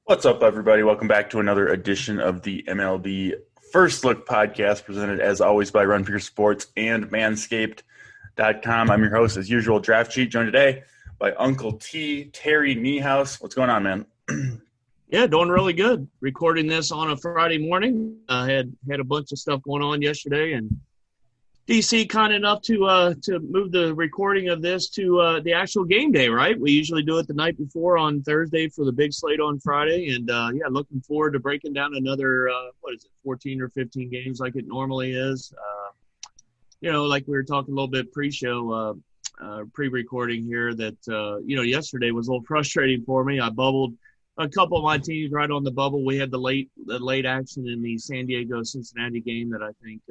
What's up, everybody? Welcome back to another edition of the MLB First Look podcast, presented as always by Run For Your Sports and Manscaped.com. I'm your host, as usual, DraftCheat, joined today by Uncle T, Terry Niehaus. What's going on, man? Yeah, doing really good. Recording this on a Friday morning. I had a bunch of stuff going on yesterday, and DC kind enough to move the recording of this to the actual game day, right? We usually do it the night before on Thursday for the big slate on Friday. And, looking forward to breaking down another, 14 or 15 games like it normally is. Like we were talking a little bit pre-show, pre-recording here that, yesterday was a little frustrating for me. I bubbled a couple of my teams right on the bubble. We had the late action in the San Diego-Cincinnati game that I think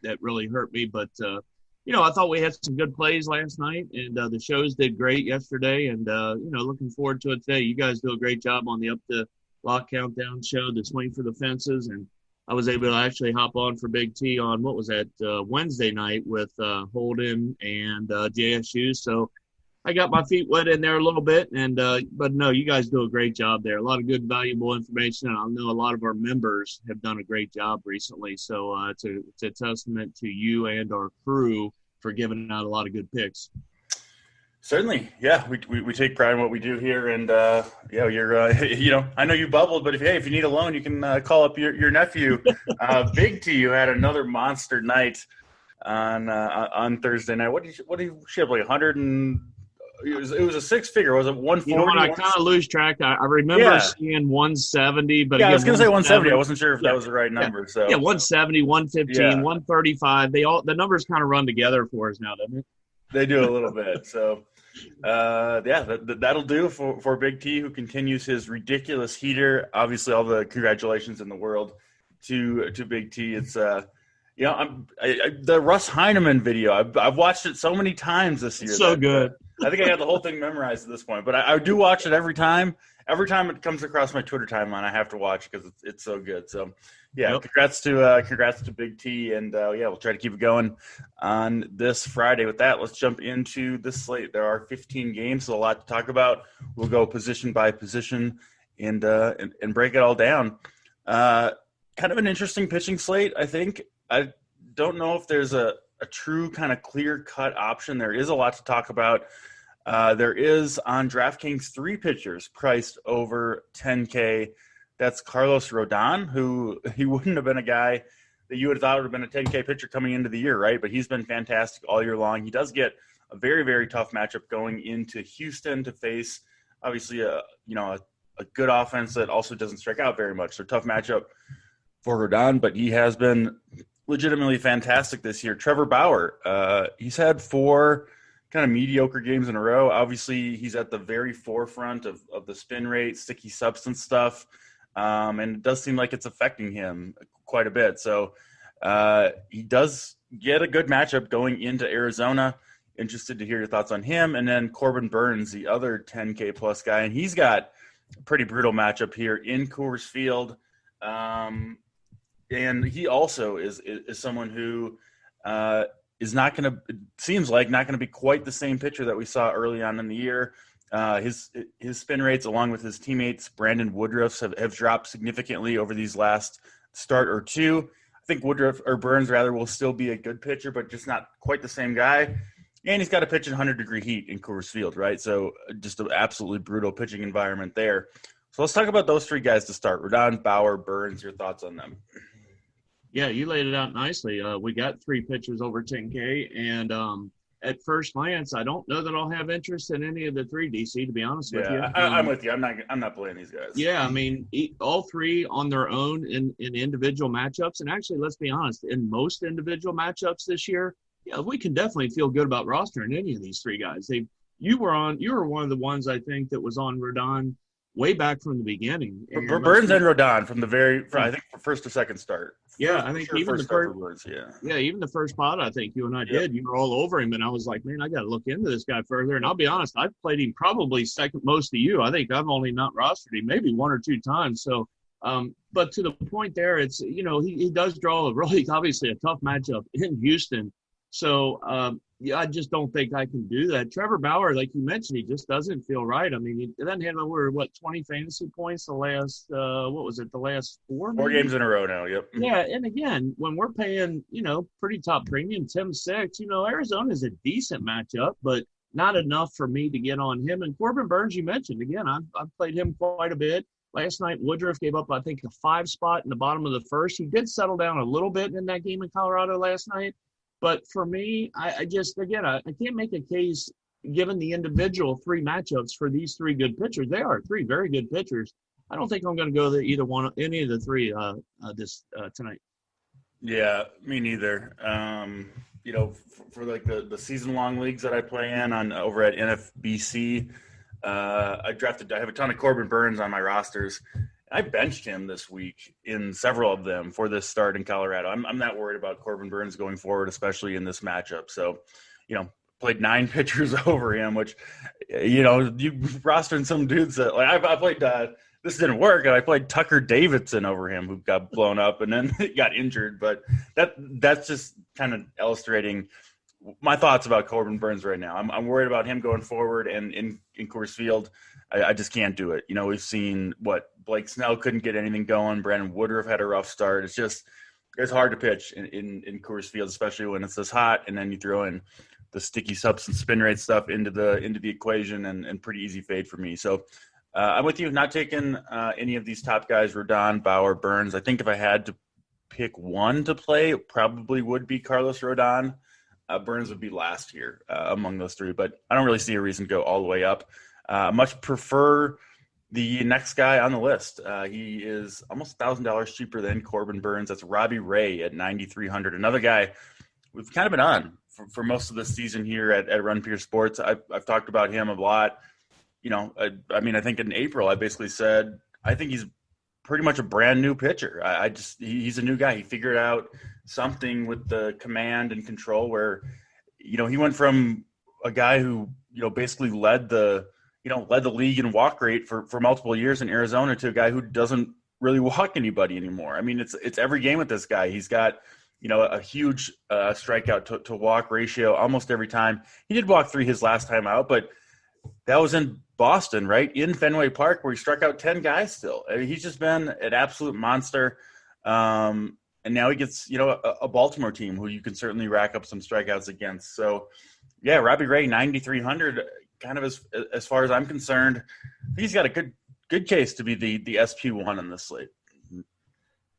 that really hurt me. But, I thought we had some good plays last night, and the shows did great yesterday. And, looking forward to it today. You guys do a great job on the Up the Lock Countdown show, the Swing for the Fences. And I was able to actually hop on for Big T on, Wednesday night with Holden and JSU. So I got my feet wet in there a little bit, but no, you guys do a great job there. A lot of good, valuable information. I know a lot of our members have done a great job recently, so it's a testament to you and our crew for giving out a lot of good picks. Certainly, yeah. We take pride in what we do here, and you're I know you bubbled, but if you need a loan, you can call up your nephew, Big T. You had another monster night on Thursday night. What did you have, like 100 and? It was a six-figure. Was it 140? I kind of lose track. I remember seeing 170, but I was going to say 170. I wasn't sure if that was the right number. So 170, 115, 135. The numbers kind of run together for us now, doesn't it? They do a little bit. So that'll do for Big T, who continues his ridiculous heater. Obviously, all the congratulations in the world to Big T. It's the Russ Heineman video. I've watched it so many times this year. So good. I think I got the whole thing memorized at this point, but I do watch it every time. Every time it comes across my Twitter timeline, I have to watch because it's so good. So, Congrats to Big T, and we'll try to keep it going on this Friday. With that, let's jump into the slate. There are 15 games, so a lot to talk about. We'll go position by position and break it all down. Kind of an interesting pitching slate, I think. I don't know if there's a true kind of clear-cut option. There is a lot to talk about. There is on DraftKings 3 pitchers priced over $10K. That's Carlos Rodon, who he wouldn't have been a guy that you would have thought would have been a $10K pitcher coming into the year, right? But he's been fantastic all year long. He does get a very, very tough matchup going into Houston to face, obviously, a good offense that also doesn't strike out very much. So tough matchup for Rodon, but he has been legitimately fantastic this year. Trevor Bauer, he's had 4 kind of mediocre games in a row. Obviously, he's at the very forefront of the spin rate, sticky substance stuff, and it does seem like it's affecting him quite a bit. So he does get a good matchup going into Arizona. Interested to hear your thoughts on him. And then Corbin Burns, the other 10K plus guy, and he's got a pretty brutal matchup here in Coors Field. And he also is someone who is not going to – seems like not going to be quite the same pitcher that we saw early on in the year. His spin rates, along with his teammates, Brandon Woodruff's, have dropped significantly over these last start or two. I think Burns will still be a good pitcher, but just not quite the same guy. And he's got to pitch in 100-degree heat in Coors Field, right? So just an absolutely brutal pitching environment there. So let's talk about those 3 guys to start. Rodon, Bauer, Burns, your thoughts on them? Yeah, you laid it out nicely. We got 3 pitchers over 10K, and at first glance, I don't know that I'll have interest in any of the 3, DC, to be honest with you. I'm with you. I'm not playing these guys. Yeah, I mean, all 3 on their own in individual matchups, and actually, let's be honest, in most individual matchups this year, we can definitely feel good about rostering any of these 3 guys. You were one of the ones, I think, that was on Rodon way back from the beginning. Burns and Rodon from I think first to second start. Yeah, I think even the first words, even the first pod, I think you and I did. You were all over him, and I was like, man, I got to look into this guy further. And I'll be honest, I've played him probably second most to you. I think I've only not rostered him maybe 1 or 2 times. So, but to the point there, it's he does draw a really obviously a tough matchup in Houston. So Yeah, I just don't think I can do that. Trevor Bauer, like you mentioned, he just doesn't feel right. I mean, he doesn't have over 20 fantasy points the last the last four? Four Maybe? games in a row now. Yep. Yeah, and again, when we're paying, pretty top premium, 10-6, Arizona is a decent matchup, but not enough for me to get on him. And Corbin Burns, you mentioned, again, I've played him quite a bit. Last night, Woodruff gave up, I think, a 5 spot in the bottom of the first. He did settle down a little bit in that game in Colorado last night. But for me, I can't make a case given the individual 3 matchups for these 3 good pitchers. They are 3 very good pitchers. I don't think I'm going to go to any of the 3 tonight. Yeah, me neither. For like the season long leagues that I play in over at NFBC, I have a ton of Corbin Burns on my rosters. I benched him this week in several of them for this start in Colorado. I'm not worried about Corbin Burns going forward, especially in this matchup. So, played 9 pitchers over him, which, you rostering some dudes that I played. This didn't work, and I played Tucker Davidson over him, who got blown up and then got injured. But that's just kind of illustrating my thoughts about Corbin Burns right now. I'm worried about him going forward, and in Coors Field, I just can't do it. We've seen Blake Snell couldn't get anything going. Brandon Woodruff had a rough start. It's hard to pitch in Coors Field, especially when it's this hot, and then you throw in the sticky substance spin rate stuff into the equation, and pretty easy fade for me. So I'm with you, not taking any of these top guys, Rodon, Bauer, Burns. I think if I had to pick one to play, it probably would be Carlos Rodon. Burns would be last here among those 3, but I don't really see a reason to go all the way up. Much prefer the next guy on the list. He is almost $1,000 cheaper than Corbin Burns. That's Robbie Ray at 9,300. Another guy we've kind of been on for most of the season here at Run Pure Sports. I've talked about him a lot. I think in April I basically said I think he's pretty much a brand new pitcher. He's a new guy. He figured out something with the command and control where, he went from a guy who, basically led the league in walk rate for multiple years in Arizona to a guy who doesn't really walk anybody anymore. I mean, it's every game with this guy. He's got, a huge strikeout to walk ratio almost every time. He did walk 3 his last time out, but that was in Boston, right? In Fenway Park, where he struck out 10 guys still. I mean, he's just been an absolute monster. And now he gets, a Baltimore team who you can certainly rack up some strikeouts against. So, yeah, Robbie Ray, 9,300, kind of as far as I'm concerned, he's got a good case to be the SP1 in this slate.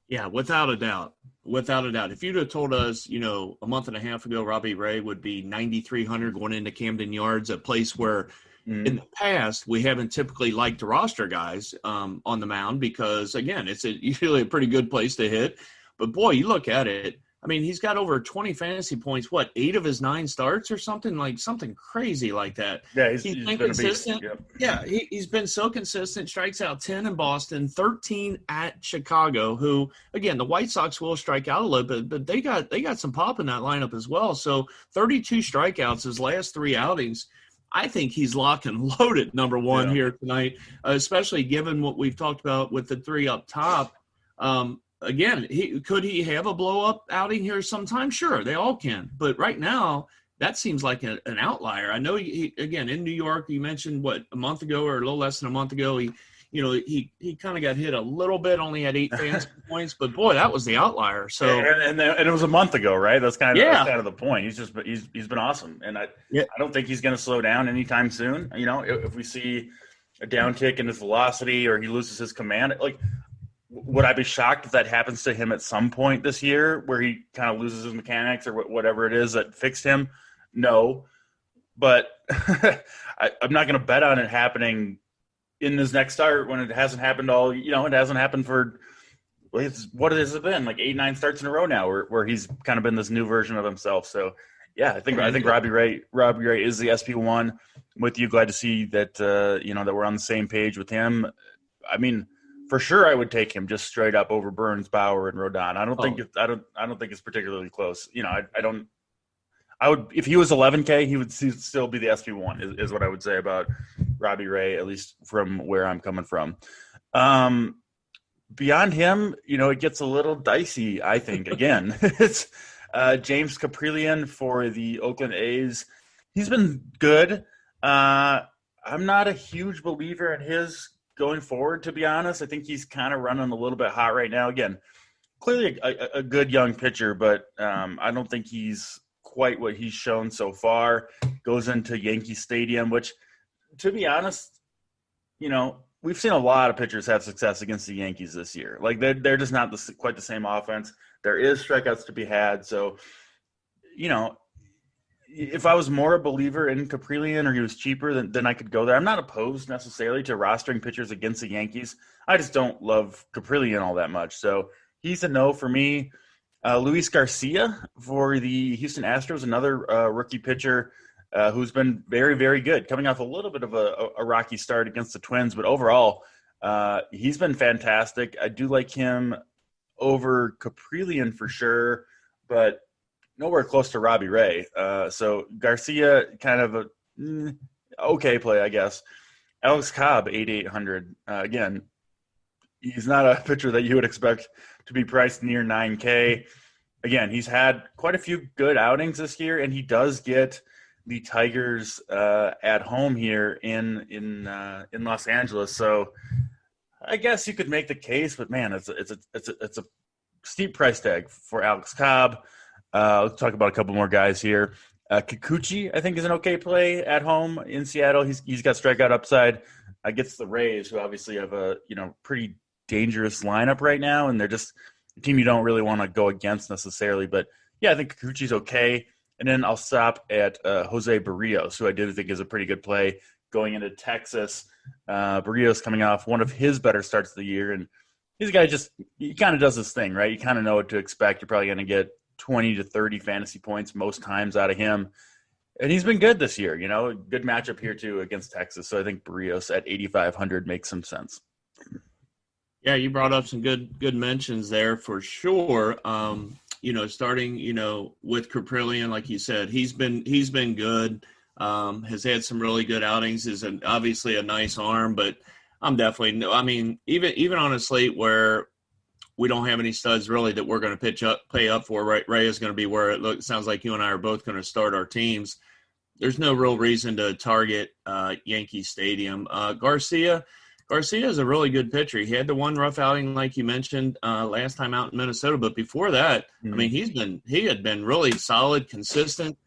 Yeah, without a doubt. Without a doubt. If you'd have told us, a month and a half ago, Robbie Ray would be 9,300 going into Camden Yards, a place where in the past we haven't typically liked to roster guys on the mound because, again, it's usually a pretty good place to hit. But, boy, you look at it. I mean, he's got over 20 fantasy points, 8 of his 9 starts or something crazy like that. Yeah, he's been consistent. Yep. Yeah, he's been so consistent, strikes out 10 in Boston, 13 at Chicago, who, again, the White Sox will strike out a little bit, but they got some pop in that lineup as well. So 32 strikeouts his last 3 outings. I think he's locked and loaded, number 1 here tonight, especially given what we've talked about with the 3 up top. Again, could he have a blow-up outing here sometime? Sure, they all can. But right now, that seems like an outlier. I know, again, in New York, you mentioned, a month ago or a little less than a month ago, he kind of got hit a little bit, only had 8 fantasy points. But, boy, that was the outlier. So and it was a month ago, right? That's kind of the point. He's been awesome. And I don't think he's going to slow down anytime soon. If we see a downtick in his velocity or he loses his command, would I be shocked if that happens to him at some point this year where he kind of loses his mechanics or whatever it is that fixed him? No. But I'm not going to bet on it happening in this next start when it hasn't happened it hasn't happened for what has it been, 8-9 starts in a row now where he's kind of been this new version of himself. So, yeah, I think Robbie Ray is the SP1 with you. Glad to see that, that we're on the same page with him. I mean, for sure, I would take him just straight up over Burns, Bauer, and Rodon. I don't think it's particularly close. I would, if he was 11K, he would still be the SP1. Is what I would say about Robbie Ray, at least from where I'm coming from. Beyond him, it gets a little dicey. I think again, it's James Caprillion for the Oakland A's. He's been good. I'm not a huge believer in his going forward, to be honest. I think he's kind of running a little bit hot right now. Again, clearly a good young pitcher, but I don't think he's quite what he's shown so far. Goes into Yankee Stadium, which, to be honest, we've seen a lot of pitchers have success against the Yankees this year. Like they're just not quite the same offense. There is strikeouts to be had. So, if I was more a believer in Caprillion or he was cheaper, then I could go there. I'm not opposed necessarily to rostering pitchers against the Yankees. I just don't love Caprillion all that much. So he's a no for me. Luis Garcia for the Houston Astros, another rookie pitcher who's been very, very good, coming off a little bit of a rocky start against the Twins. But overall, he's been fantastic. I do like him over Caprillion for sure, but nowhere close to Robbie Ray. So Garcia, kind of a okay play, I guess. Alex Cobb, 8,800. Again, he's not a pitcher that you would expect to be priced near 9K. Again, he's had quite a few good outings this year, and he does get the Tigers at home here in Los Angeles. So I guess you could make the case, but man, it's a steep price tag for Alex Cobb. Let's talk about a couple more guys here. Kikuchi, I think, is an okay play at home in Seattle. He's got strikeout upside against the Rays, who obviously have a pretty dangerous lineup right now, and they're just a team you don't really want to go against necessarily. But yeah, I think Kikuchi's okay. And then I'll stop at Jose Barrios, who I do think is a pretty good play going into Texas. Barrios coming off one of his better starts of the year, and he's a guy he kind of does this thing, right? You kind of know what to expect. You're probably going to get 20 to 30 fantasy points most times out of him. And he's been good this year, good matchup here too against Texas. So I think Barrios at 8,500 makes some sense. Yeah, you brought up some good mentions there for sure. Starting, with Caprillion, like you said, he's been good. Has had some really good outings. Is obviously a nice arm, but I'm definitely even on a slate where we don't have any studs really that we're going to pay up for. Right, Ray is going to be where it sounds like you and I are both going to start our teams. There's no real reason to target Yankee Stadium. Garcia is a really good pitcher. He had the one rough outing, like you mentioned, last time out in Minnesota. But before that, he had been really solid, consistent.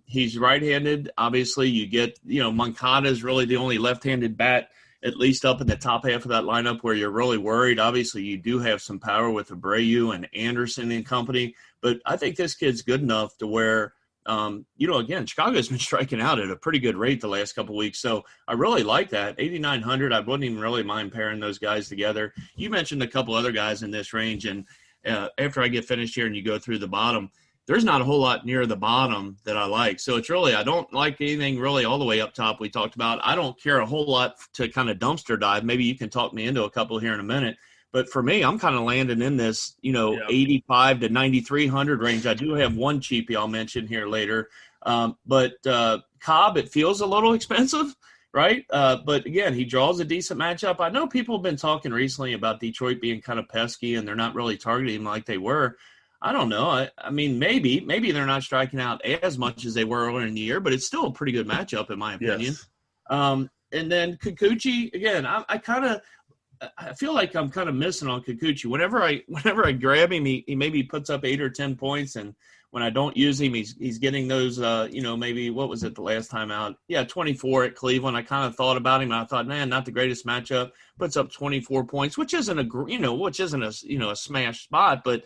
He's right-handed. Obviously, you get, Moncada is really the only left-handed bat, at least up in the top half of that lineup where you're really worried. Obviously, you do have some power with Abreu and Anderson and company. But I think this kid's good enough to where, again, Chicago's been striking out at a pretty good rate the last couple of weeks. So I really like that. 8,900, I wouldn't even really mind pairing those guys together. You mentioned a couple other guys in this range, and after I get finished here and you go through the bottom, there's not a whole lot near the bottom that I like. So it's really, I don't like anything really all the way up top we talked about. I don't care a whole lot to kind of dumpster dive. Maybe you can talk me into a couple here in a minute. But for me, I'm kind of landing in this, 85 to 9,300 range. I do have one cheapie I'll mention here later. But Cobb, it feels a little expensive, right? But again, he draws a decent matchup. I know people have been talking recently about Detroit being kind of pesky and they're not really targeting him like they were. I don't know. I mean, maybe they're not striking out as much as they were earlier in the year, but it's still a pretty good matchup in my opinion. Yes. And then Kikuchi, again, I feel like I'm kind of missing on Kikuchi. Whenever I grab him, he maybe puts up 8 or 10 points, and when I don't use him, he's getting those. Maybe what was it the last time out? Yeah, 24 at Cleveland. I kind of thought about him, and I thought, man, not the greatest matchup. Puts up 24 points, which isn't a smash spot, but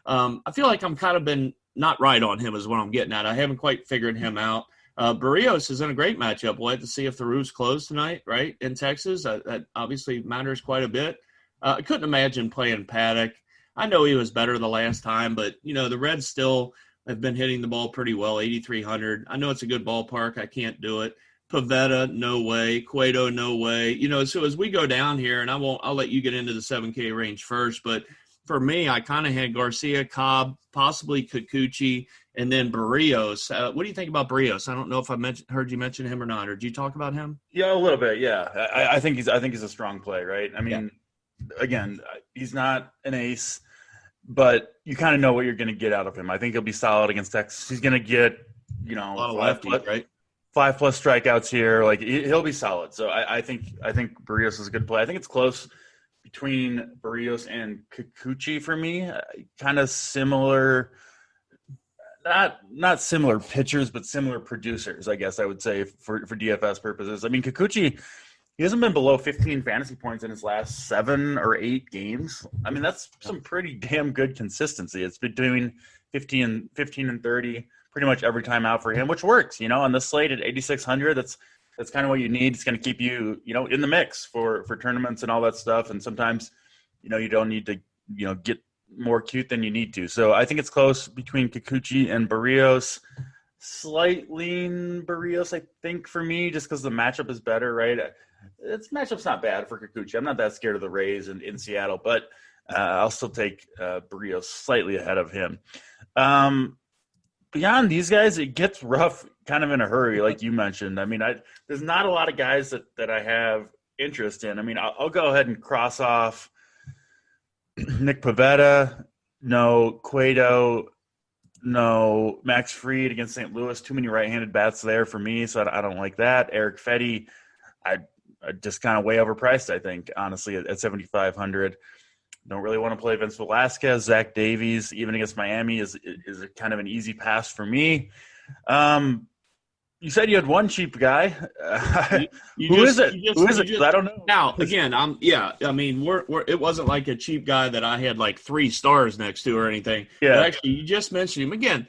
I feel like I'm kind of been not right on him is what I'm getting at. I haven't quite figured him out. Barrios is in a great matchup. We'll have to see if the roof's closed tonight, right, in Texas. That obviously matters quite a bit. I couldn't imagine playing Paddock. I know he was better the last time, but, the Reds still have been hitting the ball pretty well, 8,300. I know it's a good ballpark. I can't do it. Pivetta, no way. Cueto, no way. So as we go down here, and I'll let you get into the 7K range first, but for me, I kind of had Garcia, Cobb, possibly Kikuchi, and then Barrios. What do you think about Barrios? I don't know if I heard you mention him or not. Or did you talk about him? Yeah, a little bit. Yeah, I think he's a strong play, right? I mean, Again, he's not an ace, but you kind of know what you're going to get out of him. I think he'll be solid against Texas. He's going to get, a lot of lefties, right? 5+ strikeouts here. Like he'll be solid. So I think Barrios is a good play. I think it's close between Barrios and Kikuchi for me. Kind of similar, not similar pitchers, but similar producers, I guess I would say for DFS purposes. I mean, Kikuchi, he hasn't been below 15 fantasy points in his last 7 or 8 games. I mean, that's some pretty damn good consistency. It's between 15 and 30 pretty much every time out for him, which works, on the slate at 8,600. That's kind of what you need. It's going to keep you, in the mix for tournaments and all that stuff. And sometimes, you don't need to, get more cute than you need to. So I think it's close between Kikuchi and Barrios. Slight lean Barrios, I think, for me, just because the matchup is better, right? Its matchup's not bad for Kikuchi. I'm not that scared of the Rays in Seattle, but I'll still take Barrios slightly ahead of him. Beyond these guys, it gets rough kind of in a hurry, like you mentioned. I mean, there's not a lot of guys that I have interest in. I mean, I'll go ahead and cross off Nick Pivetta, no Cueto, no Max Fried against St. Louis. Too many right-handed bats there for me, so I don't like that. Eric Fetty, I just kind of way overpriced, I think, honestly, at 7,500. Don't really want to play Vince Velasquez. Zach Davies, even against Miami, is kind of an easy pass for me. You said you had one cheap guy. Who is it? I don't know. Now, again, I mean, it wasn't like a cheap guy that I had like 3 stars next to or anything. Yeah. But actually, you just mentioned him again.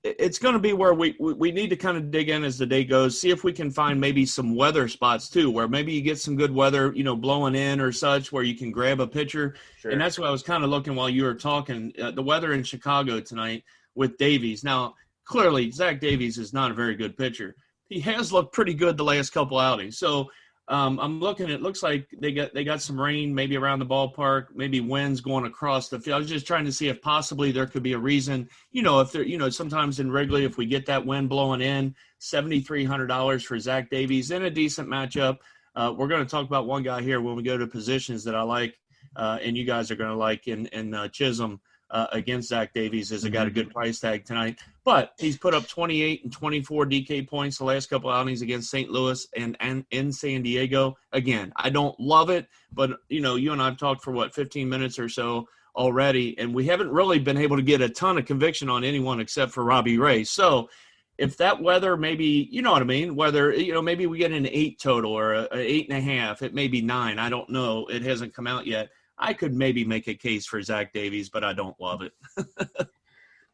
It's going to be where we need to kind of dig in as the day goes, see if we can find maybe some weather spots too, where maybe you get some good weather, blowing in or such, where you can grab a pitcher. Sure. And that's what I was kind of looking while you were talking. The weather in Chicago tonight with Davies. Now, clearly, Zach Davies is not a very good pitcher. He has looked pretty good the last couple outings. So I'm looking. It looks like they got some rain maybe around the ballpark, maybe winds going across the field. I was just trying to see if possibly there could be a reason. If there, sometimes in Wrigley, if we get that wind blowing in, $7,300 for Zach Davies in a decent matchup. We're going to talk about one guy here when we go to positions that I like, and you guys are going to like in Chisholm. Against Zach Davies has got a good price tag tonight. But he's put up 28 and 24 DK points the last couple outings against St. Louis and in San Diego. Again, I don't love it, but, you and I have talked for, 15 minutes or so already, and we haven't really been able to get a ton of conviction on anyone except for Robbie Ray. So if that weather maybe, you know what I mean, whether, maybe we get an 8 total or an 8.5, it may be 9. I don't know. It hasn't come out yet. I could maybe make a case for Zach Davies, but I don't love it.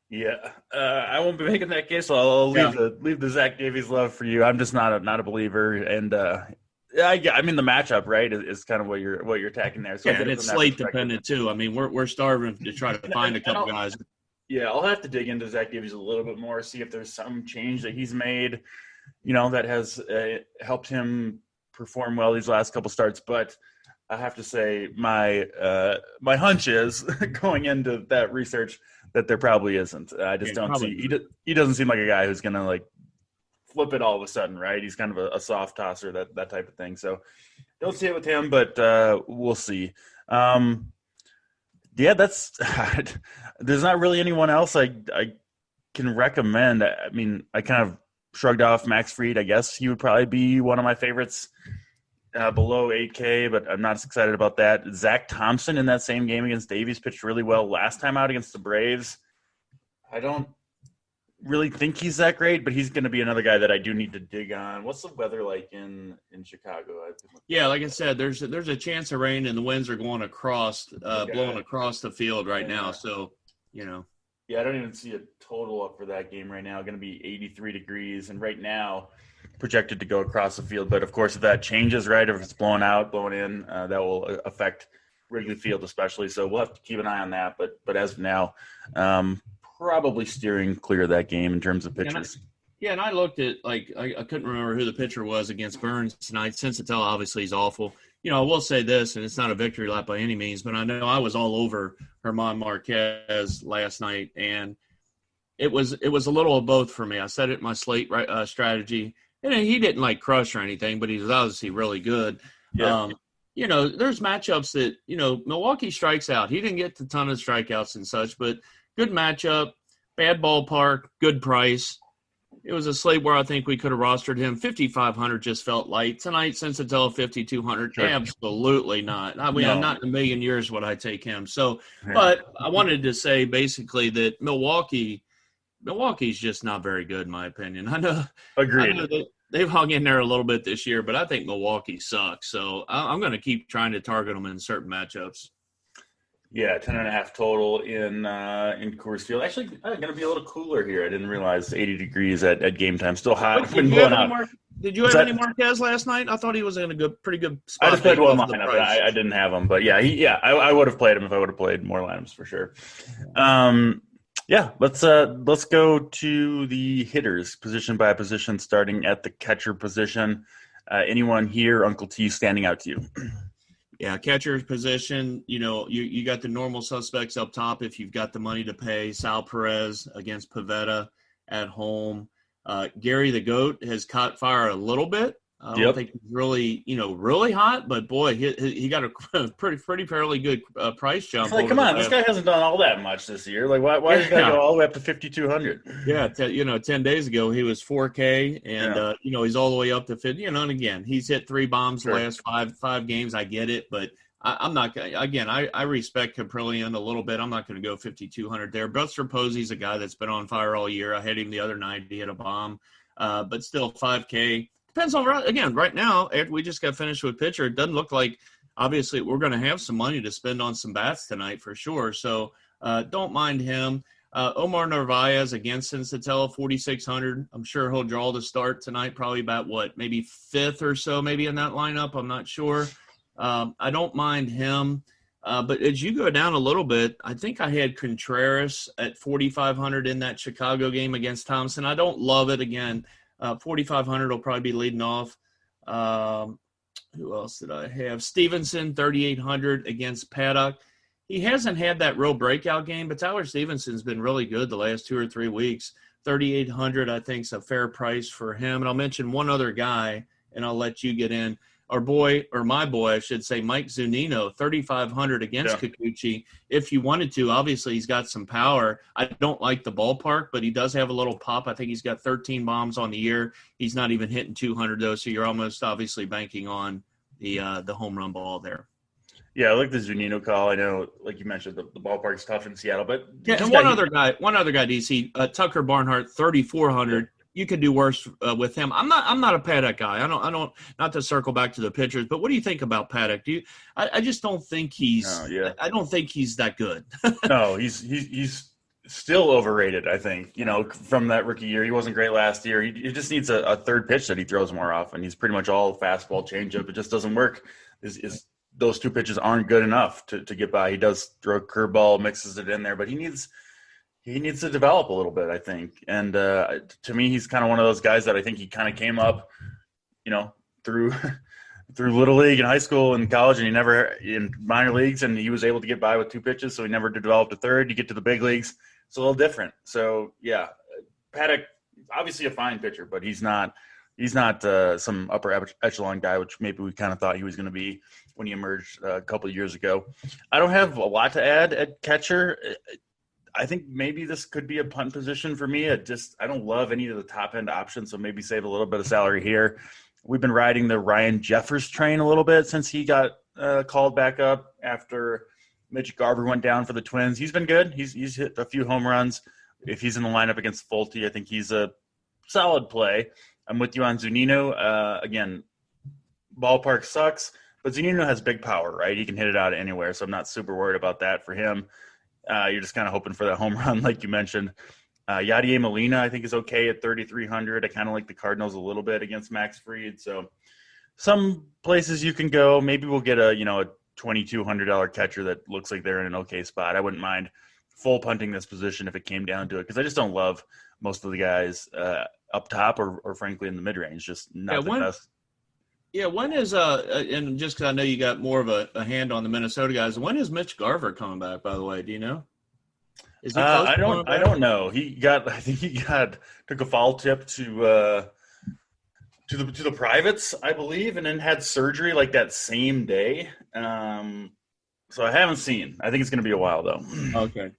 Yeah, I won't be making that case. So I'll leave the Zach Davies love for you. I'm just not a believer, and I mean the matchup, right, is kind of what you're attacking there. So and it's slate dependent too. I mean, we're starving to try to find a couple guys. Yeah, I'll have to dig into Zach Davies a little bit more, see if there's some change that he's made, that has helped him perform well these last couple starts, but. I have to say my hunch is going into that research that there probably isn't. I just don't see he doesn't seem like a guy who's gonna like flip it all of a sudden, right? He's kind of a soft tosser, that type of thing. So don't see it with him, but we'll see. That's there's not really anyone else I can recommend. I mean, I kind of shrugged off Max Fried. I guess he would probably be one of my favorites. Below 8K, but I'm not as excited about that. Zach Thompson in that same game against Davies pitched really well last time out against the Braves. I don't really think he's that great, but he's going to be another guy that I do need to dig on. What's the weather like in Chicago? Yeah, like I said, there's a chance of rain, and the winds are going across, blowing across the field right now. So, Yeah, I don't even see a total up for that game right now. Going to be 83 degrees, and right now – projected to go across the field, but of course if that changes, right, if it's blowing out, blowing in, that will affect Wrigley Field especially, so we'll have to keep an eye on that, but as of now, probably steering clear of that game in terms of pitchers. And I looked at, I couldn't remember who the pitcher was against Burns tonight. Sensatella obviously is awful. I will say this, and it's not a victory lap by any means, but I know I was all over German Marquez last night, and it was a little of both for me. I said it in my slate strategy. And he didn't crush or anything, but he was obviously really good. Yeah. there's matchups that, Milwaukee strikes out. He didn't get a ton of strikeouts and such, but good matchup, bad ballpark, good price. It was a slate where I think we could have rostered him. 5,500 just felt light. Tonight, Sensatella 5,200. Sure. Absolutely not. I mean, No. not in a million years would I take him. So, Yeah. but I wanted to say basically that Milwaukee's just not very good, in my opinion. Agreed. I know they've hung in there a little bit this year, but I think Milwaukee sucks. So I'm going to keep trying to target them in certain matchups. Yeah, 10.5 total in Coors Field. Actually, going to be a little cooler here. I didn't realize 80 degrees at game time. Still hot. Did you have any Marquez last night? I thought he was in a pretty good spot. I just played one lineup, but I didn't have him. But I would have played him if I would have played more lineups for sure. Let's go to the hitters position by position, starting at the catcher position. Anyone here, Uncle T, standing out to you? Yeah, catcher's position, you got the normal suspects up top if you've got the money to pay. Sal Perez against Pivetta at home. Gary the GOAT has caught fire a little bit. I don't think he's really, really hot, but boy, he got a pretty fairly good price jump. Like, come on, this guy hasn't done all that much this year. Like, why does he go all the way up to 5,200? Yeah, 10 days ago he was 4K, and he's all the way up to 50. And again, he's hit 3 bombs the last five games. I get it, but I'm not going. Again, I respect Caprillion a little bit. I'm not going to go 5,200 there. Buster Posey's a guy that's been on fire all year. I had him the other night. He hit a bomb, but still 5K. Depends on, again, right now, we just got finished with pitcher. It doesn't look like, obviously, we're going to have some money to spend on some bats tonight for sure. So don't mind him. Omar Narvaez against Sensatella, 4,600. I'm sure he'll draw the start tonight, probably about, maybe 5th or so, maybe in that lineup. I'm not sure. I don't mind him. But as you go down a little bit, I think I had Contreras at 4,500 in that Chicago game against Thompson. I don't love it again. 4,500 will probably be leading off. Who else did I have? Stevenson, 3,800 against Paddock. He hasn't had that real breakout game, but Tyler Stevenson's been really good the last 2 or 3 weeks. 3,800, I think, is a fair price for him. And I'll mention one other guy, and I'll let you get in. My boy, I should say, Mike Zunino, 3,500 against Kikuchi. If you wanted to, obviously he's got some power. I don't like the ballpark, but he does have a little pop. I think he's got 13 bombs on the year. He's not even hitting 200 though, so you're almost obviously banking on the home run ball there. Yeah, I like the Zunino call. I know, like you mentioned, the ballpark's tough in Seattle, but and one other guy, DC, Tucker Barnhart, 3,400. You could do worse with him. I'm not a Paddock guy. I don't. Not to circle back to the pitchers, but what do you think about Paddock? I just don't think he's. I don't think he's that good. No, he's still overrated. I think from that rookie year, he wasn't great last year. He just needs a third pitch that he throws more often. He's pretty much all fastball, changeup. It just doesn't work. Those 2 pitches aren't good enough to get by. He does throw a curveball, mixes it in there, but he needs to develop a little bit, I think. And to me, he's kind of one of those guys that I think he kind of came up, through Little League and high school and college, and he never in minor leagues, and he was able to get by with 2 pitches, so he never developed a third. You get to the big leagues, it's a little different. So, yeah, Paddock, obviously a fine pitcher, but he's not some upper echelon guy, which maybe we kind of thought he was going to be when he emerged a couple of years ago. I don't have a lot to add at catcher. I think maybe this could be a punt position for me. I don't love any of the top end options, so maybe save a little bit of salary here. We've been riding the Ryan Jeffers train a little bit since he got called back up after Mitch Garver went down for the Twins. He's been good. He's hit a few home runs. If he's in the lineup against Fulte, I think he's a solid play. I'm with you on Zunino. Again, ballpark sucks, but Zunino has big power, right? He can hit it out anywhere, so I'm not super worried about that for him. You're just kind of hoping for that home run, like you mentioned. Yadier Molina, I think, is okay at 3,300. I kind of like the Cardinals a little bit against Max Fried. So some places you can go. Maybe we'll get a $2,200 catcher that looks like they're in an okay spot. I wouldn't mind full punting this position if it came down to it, because I just don't love most of the guys up top or frankly in the mid range. Just not the best. Yeah, when is and just because I know you got more of a hand on the Minnesota guys, when is Mitch Garver coming back? By the way, do you know? Is he close? I don't know. Took a foul tip to to the privates, I believe, and then had surgery like that same day. So I haven't seen. I think it's going to be a while though. Okay.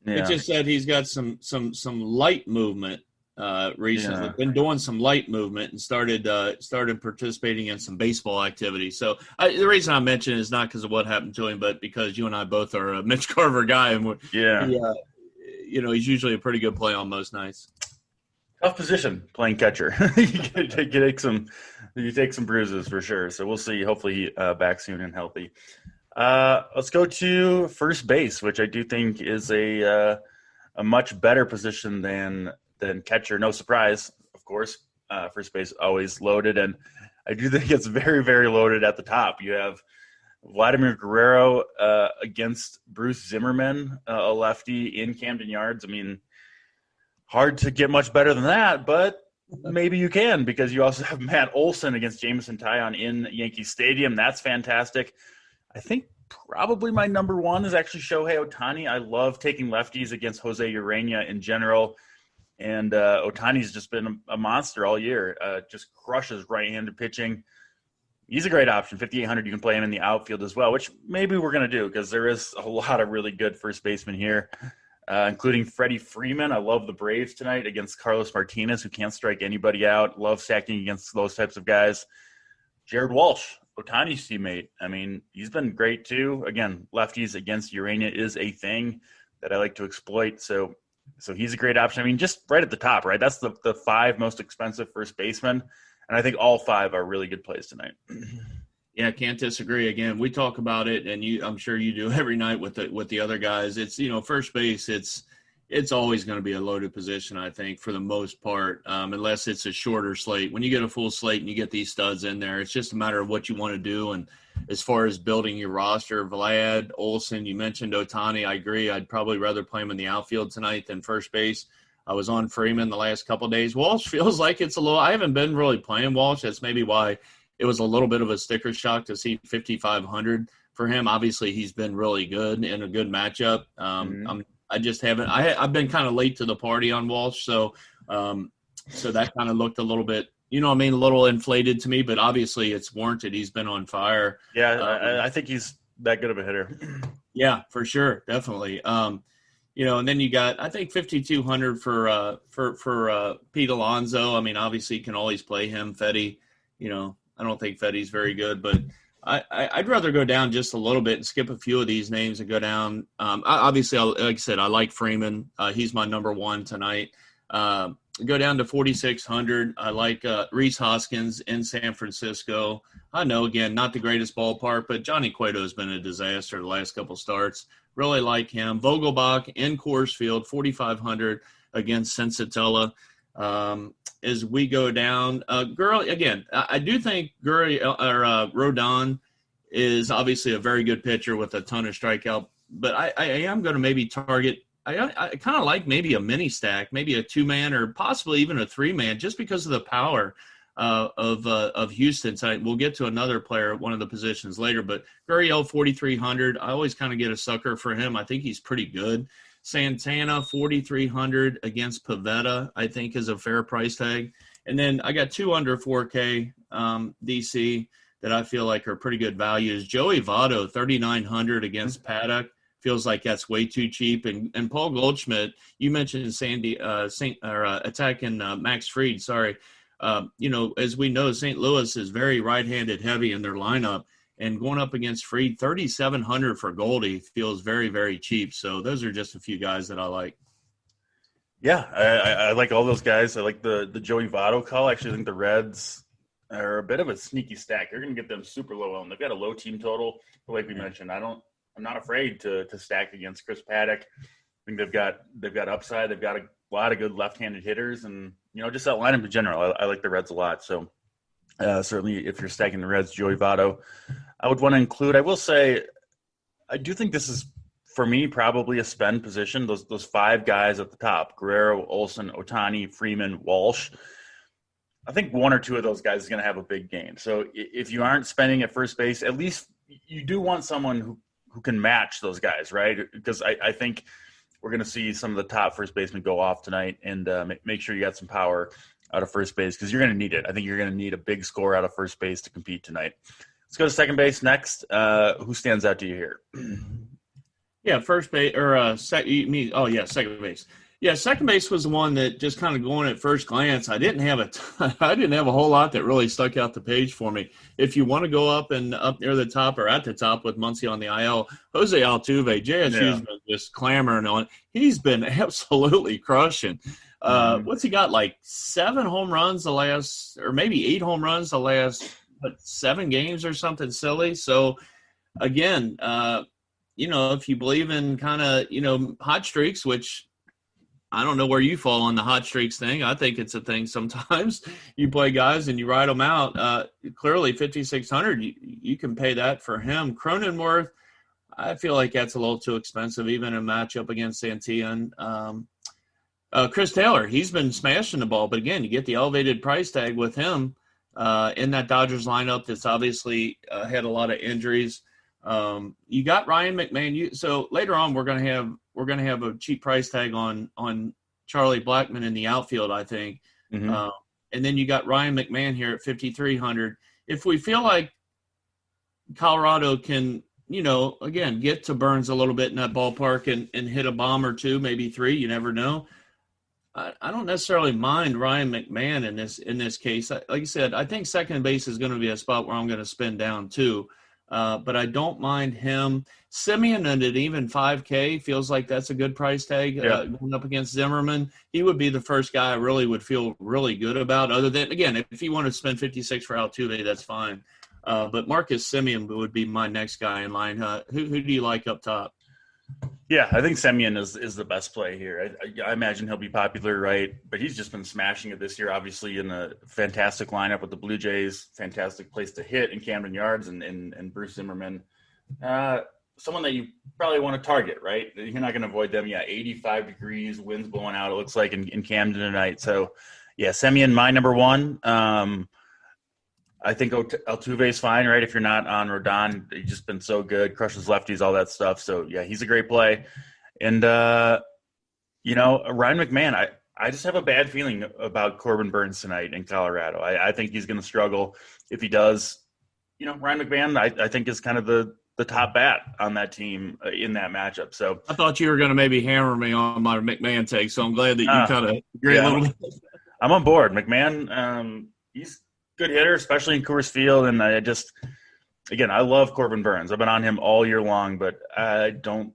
Yeah. It just said he's got some light movement recently. Yeah. Been doing some light movement and started participating in some baseball activity. So the reason I mention it is not because of what happened to him, but because you and I both are a Mitch Carver guy, and he's usually a pretty good play on most nights. Tough position playing catcher. you take some bruises for sure. So we'll see. Hopefully back soon and healthy. Let's go to first base, which I do think is a much better position than catcher. No surprise, of course. First base always loaded, and I do think it's very, very loaded at the top. You have Vladimir Guerrero against Bruce Zimmerman, a lefty in Camden Yards. I mean, hard to get much better than that, but maybe you can, because you also have Matt Olson against Jameson Taillon in Yankee Stadium. That's fantastic. I think probably my number one is actually Shohei Ohtani. I love taking lefties against Jose Urena in general, and Ohtani's just been a monster all year. Just crushes right-handed pitching. He's a great option. 5,800, you can play him in the outfield as well, which maybe we're going to do because there is a lot of really good first basemen here. Including Freddie Freeman. I love the Braves tonight against Carlos Martinez, who can't strike anybody out. Love stacking against those types of guys. Jared Walsh, Ohtani's teammate. I mean, he's been great too. Again, lefties against Urena is a thing that I like to exploit. So he's a great option. I mean, just right at the top, right? That's the five most expensive first basemen. And I think all five are really good plays tonight. Yeah, can't disagree. Again, we talk about it, and I'm sure you do every night with the other guys. It's first base. It's always going to be a loaded position, I think, for the most part, unless it's a shorter slate. When you get a full slate and you get these studs in there, it's just a matter of what you want to do. And as far as building your roster, Vlad, Olson, you mentioned Ohtani. I agree. I'd probably rather play him in the outfield tonight than first base. I was on Freeman the last couple of days. Walsh feels like it's a little – I haven't been really playing Walsh. That's maybe why – it was a little bit of a sticker shock to see 5,500 for him. Obviously, he's been really good in a good matchup. I just haven't. I've been kind of late to the party on Walsh, so that kind of looked a little bit, a little inflated to me. But obviously, it's warranted. He's been on fire. Yeah, I think he's that good of a hitter. Yeah, for sure, definitely. And then you got, I think, 5,200 for Pete Alonso. I mean, obviously, you can always play him. Fetty, I don't think Fetty's very good, but I'd rather go down just a little bit and skip a few of these names and go down. Obviously, like I said, I like Freeman. He's my number one tonight. Go down to 4,600. I like Rhys Hoskins in San Francisco. I know, again, not the greatest ballpark, but Johnny Cueto has been a disaster the last couple starts. Really like him. Vogelbach in Coors Field, 4,500 against Sensatella. As we go down, Gurley again. I do think Rodon is obviously a very good pitcher with a ton of strikeout, but I am going to maybe target. I kind of like maybe a mini stack, maybe a 2-man or possibly even a 3-man, just because of the power of Houston tonight. We'll get to another player at one of the positions later, but Gurriel 4,300. I always kind of get a sucker for him. I think he's pretty good. Santana, 4,300 against Pavetta, I think is a fair price tag. And then I got two under 4K DC that I feel like are pretty good values. Joey Votto, 3,900 against Paddock. Feels like that's way too cheap. And Paul Goldschmidt, you mentioned attacking Max Fried, sorry. As we know, St. Louis is very right-handed heavy in their lineup. And going up against Fried, 3,700 for Goldie feels very, very cheap. So those are just a few guys that I like. Yeah, I like all those guys. I like the Joey Votto call. I actually think the Reds are a bit of a sneaky stack. You're going to get them super low owned. They've got a low team total. But like we mentioned, I'm not afraid to stack against Chris Paddock. I think they've got upside. They've got a lot of good left-handed hitters, and just that lineup in general. I like the Reds a lot. So certainly, if you're stacking the Reds, Joey Votto, I would want to include. I will say, I do think this is, for me, probably a spend position. Those five guys at the top: Guerrero, Olson, Ohtani, Freeman, Walsh. I think one or two of those guys is going to have a big game. So if you aren't spending at first base, at least you do want someone who can match those guys, right? Because I think we're going to see some of the top first basemen go off tonight, and make sure you got some power out of first base because you're going to need it. I think you're going to need a big score out of first base to compete tonight. Let's go to second base next. Who stands out to you here? Yeah, first base or second base. Yeah, second base was the one that just kind of going at first glance. I didn't have a whole lot that really stuck out the page for me. If you want to go up near the top or at the top with Muncy on the IL, Jose Altuve, JSU's been just clamoring on. He's been absolutely crushing. What's he got? Like 7 home runs the last, or maybe 8 home runs the last 7 games or something silly. So again, if you believe in kind of hot streaks, which I don't know where you fall on the hot streaks thing. I think it's a thing sometimes. You play guys and you ride them out. Clearly, 5,600, you can pay that for him. Cronenworth, I feel like that's a little too expensive, even in a matchup against Santillan. Chris Taylor, he's been smashing the ball. But, again, you get the elevated price tag with him in that Dodgers lineup that's obviously had a lot of injuries. You got Ryan McMahon. So later on, we're going to have a cheap price tag on Charlie Blackmon in the outfield, I think. And then you got Ryan McMahon here at 5,300. If we feel like Colorado can, again, get to Burns a little bit in that ballpark and hit a bomb or 2, maybe 3, you never know. I don't necessarily mind Ryan McMahon in this case. Like I said, I think second base is going to be a spot where I'm going to spin down too. But I don't mind him. Simeon at even $5K feels like that's a good price tag going up against Zimmerman. He would be the first guy I really would feel really good about. Other than, again, if you want to spend 56 for Altuve, that's fine. But Marcus Simeon would be my next guy in line. Who do you like up top? Yeah, I think Semyon is the best play here. I imagine he'll be popular, right? But he's just been smashing it this year, obviously, in a fantastic lineup with the Blue Jays, fantastic place to hit in Camden Yards and Bruce Zimmerman. Someone that you probably want to target, right? You're not going to avoid them. Yeah, 85 degrees, winds blowing out, it looks like, in Camden tonight. So, yeah, Semyon, my number one. I think Altuve's fine, right? If you're not on Rodon, he's just been so good, crushes lefties, all that stuff. So, yeah, he's a great play. And, Ryan McMahon, I just have a bad feeling about Corbin Burns tonight in Colorado. I think he's going to struggle. If he does, Ryan McMahon, I think is kind of the top bat on that team in that matchup. So I thought you were going to maybe hammer me on my McMahon take, so I'm glad that you kind of agree a little bit. I'm on board. McMahon, he's good hitter, especially in Coors Field, and I love Corbin Burns. I've been on him all year long, but I don't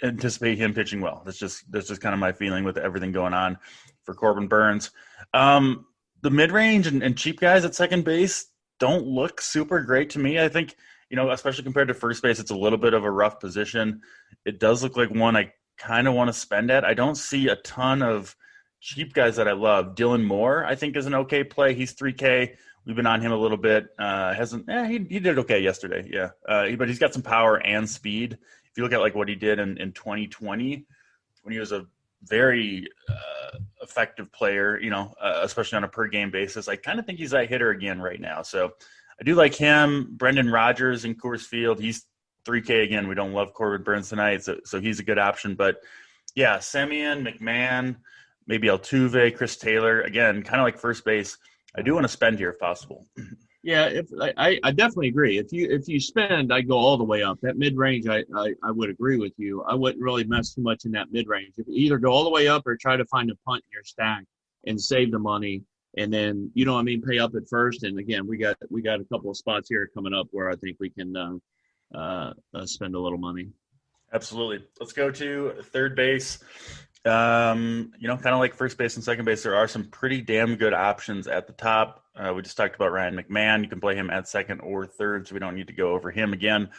anticipate him pitching well. That's just kind of my feeling with everything going on for Corbin Burns. The mid-range and cheap guys at second base don't look super great to me. I think, especially compared to first base, it's a little bit of a rough position. It does look like one I kind of want to spend at. I don't see a ton of cheap guys that I love. Dylan Moore, I think, is an okay play. He's $3K. We've been on him a little bit. He did okay yesterday. Yeah. But he's got some power and speed. If you look at like what he did in 2020, when he was a very effective player, especially on a per game basis, I kind of think he's that hitter again right now. So I do like him. Brendan Rodgers in Coors Field. He's $3K again. We don't love Corbin Burns tonight. So he's a good option, but yeah, Semyon, McMahon, maybe Altuve, Chris Taylor. Again, kind of like first base. I do want to spend here if possible. Yeah, I definitely agree. If you spend, I go all the way up. That mid range, I would agree with you. I wouldn't really mess too much in that mid range. If you either go all the way up or try to find a punt in your stack and save the money, and then pay up at first. And again, we got a couple of spots here coming up where I think we can spend a little money. Absolutely. Let's go to third base. Kind of like first base and second base, there are some pretty damn good options at the top. We just talked about Ryan McMahon. You can play him at second or third, so we don't need to go over him again.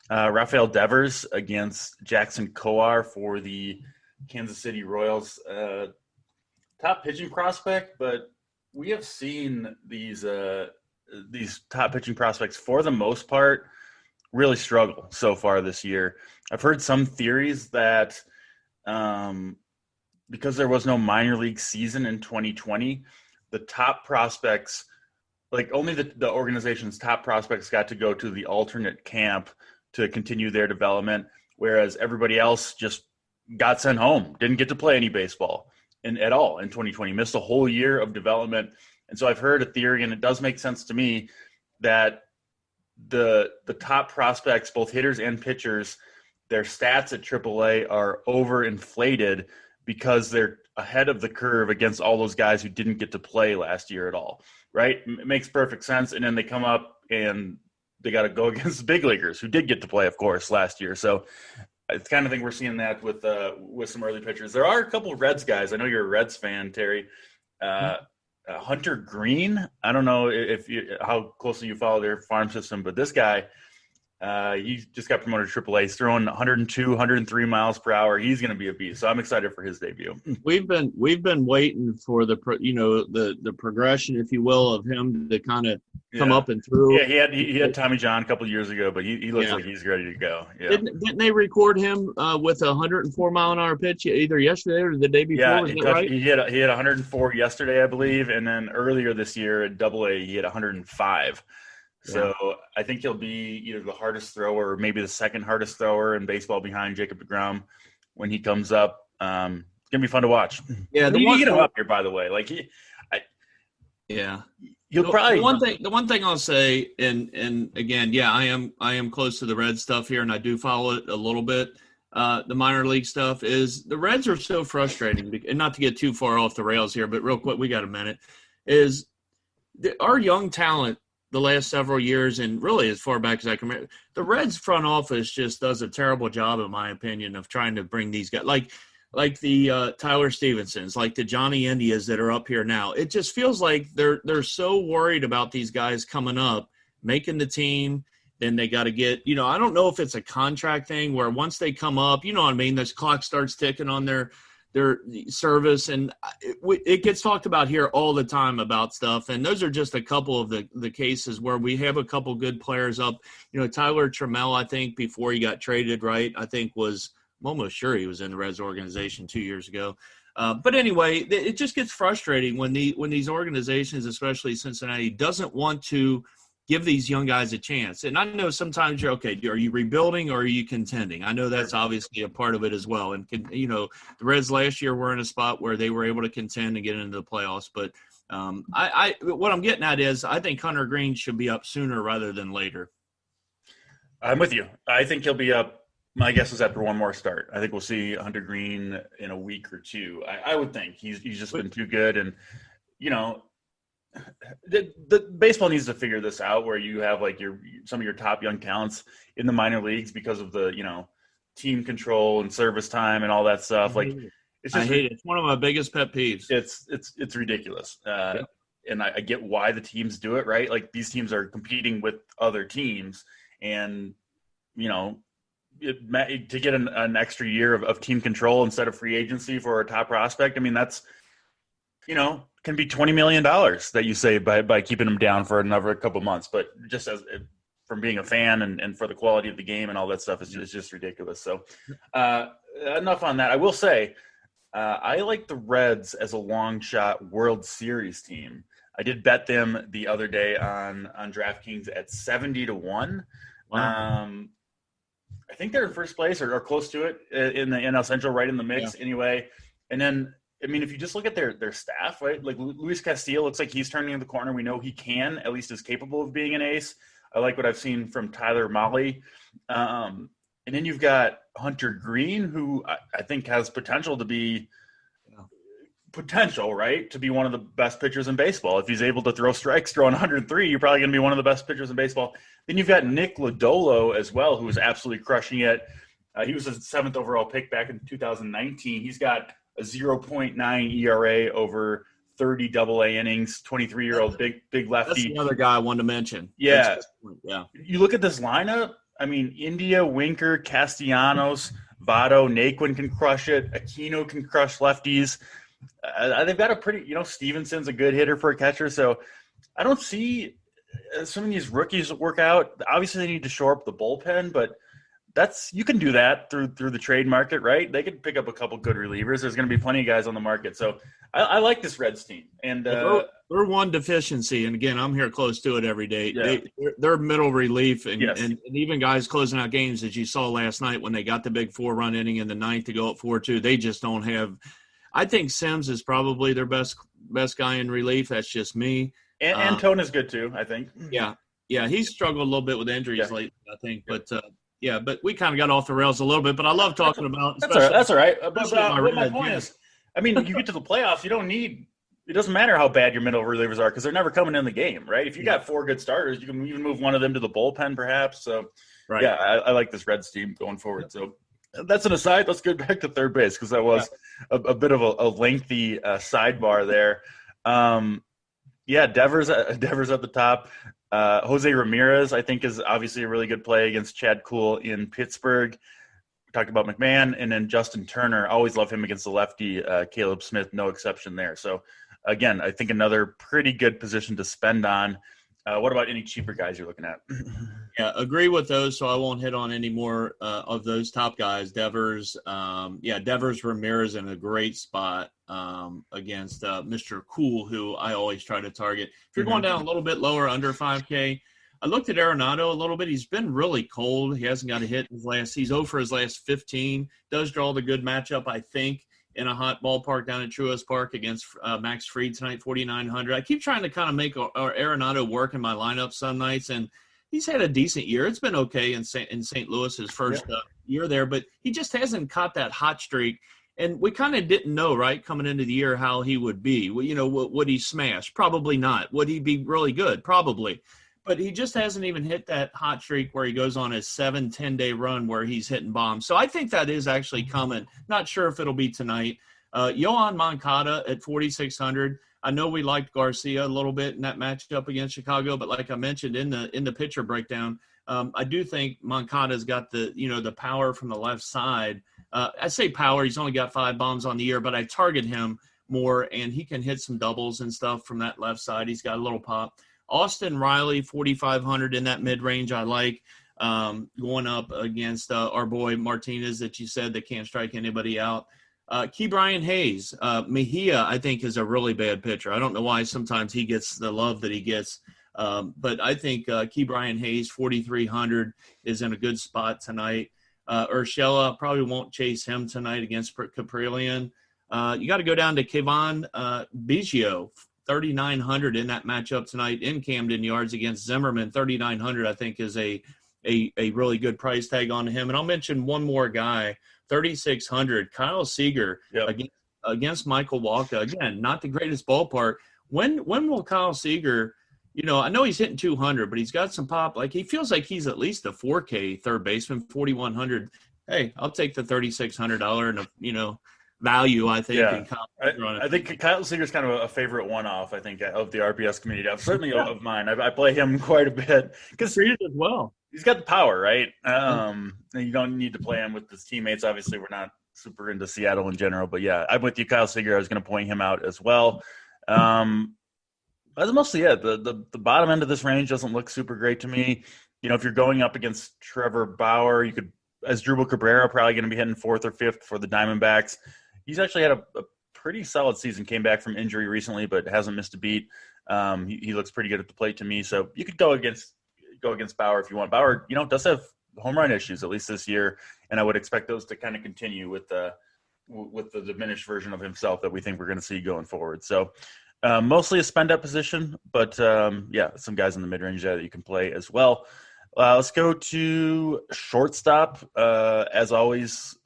Rafael Devers against Jackson Kowar for the Kansas City Royals. Top pitching prospect, but we have seen these top pitching prospects, for the most part, really struggle so far this year. I've heard some theories that because there was no minor league season in 2020, the top prospects, like only the organization's top prospects got to go to the alternate camp to continue their development, whereas everybody else just got sent home, didn't get to play any baseball. at all in 2020. Missed a whole year of development. And so I've heard a theory, and it does make sense to me, that the top prospects, both hitters and pitchers, their stats at AAA are overinflated because they're ahead of the curve against all those guys who didn't get to play last year at all, right? It makes perfect sense. And then they come up and they got to go against the big leaguers who did get to play, of course, last year. So it's kind of thing we're seeing that with some early pitchers. There are a couple of Reds guys. I know you're a Reds fan, Terry. Hunter Green. I don't know how closely you follow their farm system, but this guy, he just got promoted to AAA. He's throwing 102, 103 miles per hour. He's going to be a beast. So I'm excited for his debut. We've been waiting for the progression, if you will, of him to kind of come up and through. Yeah, he had Tommy John a couple of years ago, but he looks like he's ready to go. Yeah. Didn't they record him with a 104 mile an hour pitch either yesterday or the day before? Yeah, was that right? He had 104 yesterday, I believe, and then earlier this year at AA he had 105. So I think he'll be either the hardest thrower or maybe the second hardest thrower in baseball behind Jacob deGrom when he comes up. It's going to be fun to watch. Yeah, you get him up here, by the way. He'll probably – the one thing I'll say, and again, I am close to the Red stuff here, and I do follow it a little bit. The minor league stuff is the Reds are so frustrating, and not to get too far off the rails here, but real quick, we got a minute, is our young talent the last several years, and really as far back as I can remember, the Reds front office just does a terrible job, in my opinion, of trying to bring these guys like the Tyler Stevensons, like the Johnny Indias that are up here now. It just feels like they're so worried about these guys coming up, making the team. Then they got to get, I don't know if it's a contract thing where once they come up, you know what I mean, this clock starts ticking on their service, and it gets talked about here all the time about stuff. And those are just a couple of the cases where we have a couple good players up. Tyler Trammell, I think before he got traded, right, I'm almost sure he was in the Reds organization 2 years ago. But anyway, it just gets frustrating when these organizations, especially Cincinnati, doesn't want to give these young guys a chance. And I know sometimes you're okay. Are you rebuilding or are you contending? I know that's obviously a part of it as well. And, the Reds last year were in a spot where they were able to contend and get into the playoffs. But what I'm getting at is I think Hunter Green should be up sooner rather than later. I'm with you. I think he'll be up. My guess is after one more start. I think we'll see Hunter Green in a week or two. I would think he's just been too good. And, the baseball needs to figure this out where you have like some of your top young talents in the minor leagues because of the team control and service time and all that stuff. Like it's just, I hate it. It's one of my biggest pet peeves. It's ridiculous. And I get why the teams do it, right? Like these teams are competing with other teams, and to get an extra year of team control instead of free agency for a top prospect. I mean that's can be $20 million that you save by keeping them down for another couple months. But just from being a fan and for the quality of the game and all that stuff, it's just ridiculous. So enough on that. I will say I like the Reds as a long shot World Series team. I did bet them the other day on DraftKings at 70-1. Wow. I think they're in first place or close to it in the NL Central, right in the mix anyway. And then, I mean, if you just look at their staff, right, like Luis Castillo looks like he's turning the corner. We know he can, at least is capable of being an ace. I like what I've seen from Tyler Mahle. And then you've got Hunter Green, who I think has potential, right, to be one of the best pitchers in baseball. If he's able to throw strikes, throwing 103, you're probably going to be one of the best pitchers in baseball. Then you've got Nick Lodolo as well, who is absolutely crushing it. He was a 7th overall pick back in 2019. He's got a 0.9 ERA over 30 AA innings, 23-year-old big lefty. That's another guy I wanted to mention. Yeah. You look at this lineup, I mean, India, Winker, Castellanos, Votto, Naquin can crush it. Aquino can crush lefties. They've got a pretty, Stevenson's a good hitter for a catcher. So I don't see some of these rookies work out. Obviously, they need to shore up the bullpen, but you can do that through the trade market, right? They could pick up a couple good relievers. There's going to be plenty of guys on the market. So I like this Reds team. And they're one deficiency, and again, I'm here close to it every day. Yeah. They're middle relief, and even guys closing out games, as you saw last night when they got the big 4-run inning in the ninth to go up 4-2, they just don't have – I think Sims is probably their best guy in relief. That's just me. And Tone is good too, I think. Yeah. He's struggled a little bit with injuries lately, I think. But but we kind of got off the rails a little bit. But I love talking about. That's all right. But my point is, I mean, you get to the playoffs, you don't need. It doesn't matter how bad your middle relievers are because they're never coming in the game, right? If you got 4 good starters, you can even move one of them to the bullpen, perhaps. So, I like this Reds team going forward. So that's an aside. Let's get back to third base because that was a bit of a lengthy sidebar there. Devers at the top. Jose Ramirez, I think, is obviously a really good play against Chad Kuhl in Pittsburgh. We talked about McMahon, and then Justin Turner. Always love him against the lefty. Caleb Smith, no exception there. So, again, I think another pretty good position to spend on. What about any cheaper guys you're looking at? Agree with those, so I won't hit on any more of those top guys. Devers, Devers, Ramirez in a great spot against Mr. Cool, who I always try to target. If you're going down a little bit lower, under 5K, I looked at Arenado a little bit. He's been really cold. He hasn't got a hit he's 0 for his last 15. Does draw the good matchup, I think, in a hot ballpark down at Truist Park against Max Fried tonight, 4,900. I keep trying to kind of make our Arenado work in my lineup some nights, and he's had a decent year. It's been okay in St. Louis his first year there, but he just hasn't caught that hot streak. And we kind of didn't know, right, coming into the year how he would be. Would he smash? Probably not. Would he be really good? Probably. But he just hasn't even hit that hot streak where he goes on his 7-10 day run where he's hitting bombs. So I think that is actually coming. Not sure if it'll be tonight. Yohan Moncada at 4,600. I know we liked Garcia a little bit in that matchup against Chicago, but like I mentioned in the pitcher breakdown, I do think Moncada's got the power from the left side. I say power. He's only got 5 bombs on the year, but I target him more, and he can hit some doubles and stuff from that left side. He's got a little pop. Austin Riley, 4,500 in that mid-range I like, going up against our boy Martinez that you said that can't strike anybody out. Ke'Bryan Hayes, Mejia, I think, is a really bad pitcher. I don't know why sometimes he gets the love that he gets, but I think Ke'Bryan Hayes, 4,300, is in a good spot tonight. Urshela probably won't chase him tonight against Caprillion. You got to go down to Kevon Biggio, 3,900 in that matchup tonight in Camden Yards against Zimmerman. 3,900, I think, is a really good price tag on him. And I'll mention one more guy, 3,600, Kyle Seager against Michael Wacha. Again, not the greatest ballpark. When will Kyle Seager, I know he's hitting 200, but he's got some pop. Like, he feels like he's at least a 4K third baseman, 4,100. Hey, I'll take the $3,600 and value, I think. Yeah. I think Kyle Seager's kind of a favorite one-off, I think, of the RPS community. Certainly of mine. I play him quite a bit. Because as well. He's got the power, right? You don't need to play him with his teammates. Obviously, we're not super into Seattle in general. But, yeah, I'm with you, Kyle Seager. I was going to point him out as well. That's mostly it. The bottom end of this range doesn't look super great to me. If you're going up against Trevor Bauer, you could, as Drupal Cabrera, probably going to be hitting 4th or 5th for the Diamondbacks. He's actually had a pretty solid season. Came back from injury recently, but hasn't missed a beat. He looks pretty good at the plate to me. So you could go against Bauer if you want. Bauer, does have home run issues, at least this year, and I would expect those to kind of continue with the diminished version of himself that we think we're going to see going forward. So mostly a spend-up position, but some guys in the mid-range there that you can play as well. Let's go to shortstop. As always,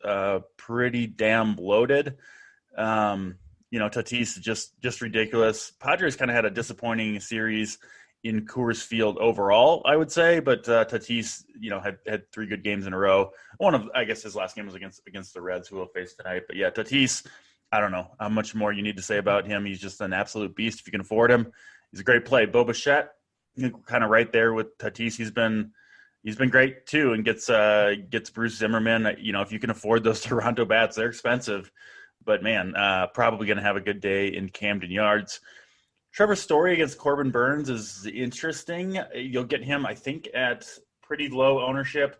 pretty damn loaded. Tatis just ridiculous. Padres kind of had a disappointing series in Coors Field overall, I would say, but Tatis, had 3 good games in a row. One of, I guess, his last game was against the Reds, who we'll face tonight. But yeah, Tatis, I don't know how much more you need to say about him. He's just an absolute beast if you can afford him. He's a great play. Bo Bichette, kind of right there with Tatis. He's been great too, and gets Bruce Zimmerman. If you can afford those Toronto bats, they're expensive, but man, probably going to have a good day in Camden Yards. Trevor Story against Corbin Burns is interesting. You'll get him, I think, at pretty low ownership.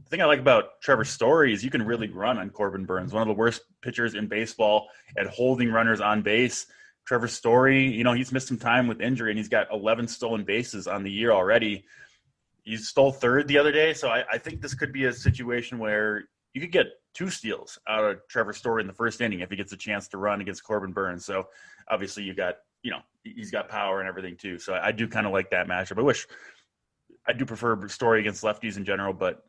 The thing I like about Trevor Story is you can really run on Corbin Burns, one of the worst pitchers in baseball at holding runners on base. Trevor Story, he's missed some time with injury, and he's got 11 stolen bases on the year already. He stole 3rd the other day, so I think this could be a situation where you could get 2 steals out of Trevor Story in the first inning if he gets a chance to run against Corbin Burns. So obviously he's got power and everything too. So I do kind of like that matchup. I do prefer Story against lefties in general, but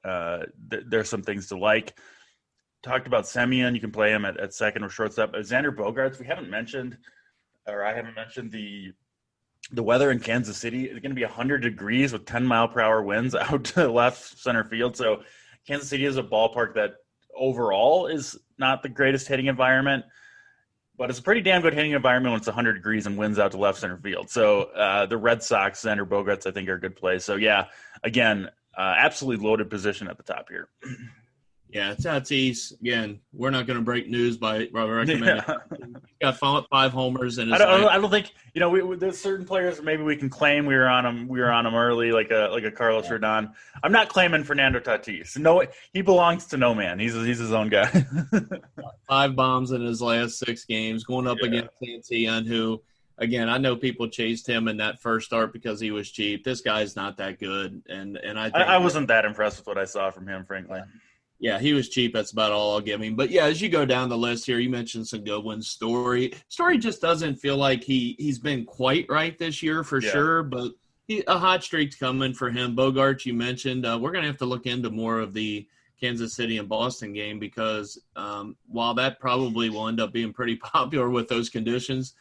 there's some things to like. Talked about Semien. You can play him at second or shortstop. Xander Bogaerts, I haven't mentioned the weather in Kansas City. It's going to be 100 degrees with 10-mile-per-hour winds out to left center field. So Kansas City is a ballpark that overall is not the greatest hitting environment, but it's a pretty damn good hitting environment when it's 100 degrees and winds out to left center field. So the Red Sox, Xander Bogaerts, I think are a good play. So, yeah, again, absolutely loaded position at the top here. Yeah, Tatis, again, we're not going to break news by recommending. Yeah. He's got 5 homers in his life. I don't think there's certain players maybe we can claim we were on them early, like a Carlos Rodon. I'm not claiming Fernando Tatis. No, he belongs to no man. He's his own guy. 5 bombs in his last 6 games, going up against Santillan, who, again, I know people chased him in that first start because he was cheap. This guy's not that good, and I wasn't that impressed with what I saw from him, frankly. Yeah, he was cheap. That's about all I'll give him. But, yeah, as you go down the list here, you mentioned some good ones. Story just doesn't feel like he's been quite right this year for sure, but a hot streak's coming for him. Bogaerts, you mentioned. We're going to have to look into more of the Kansas City and Boston game because while that probably will end up being pretty popular with those conditions,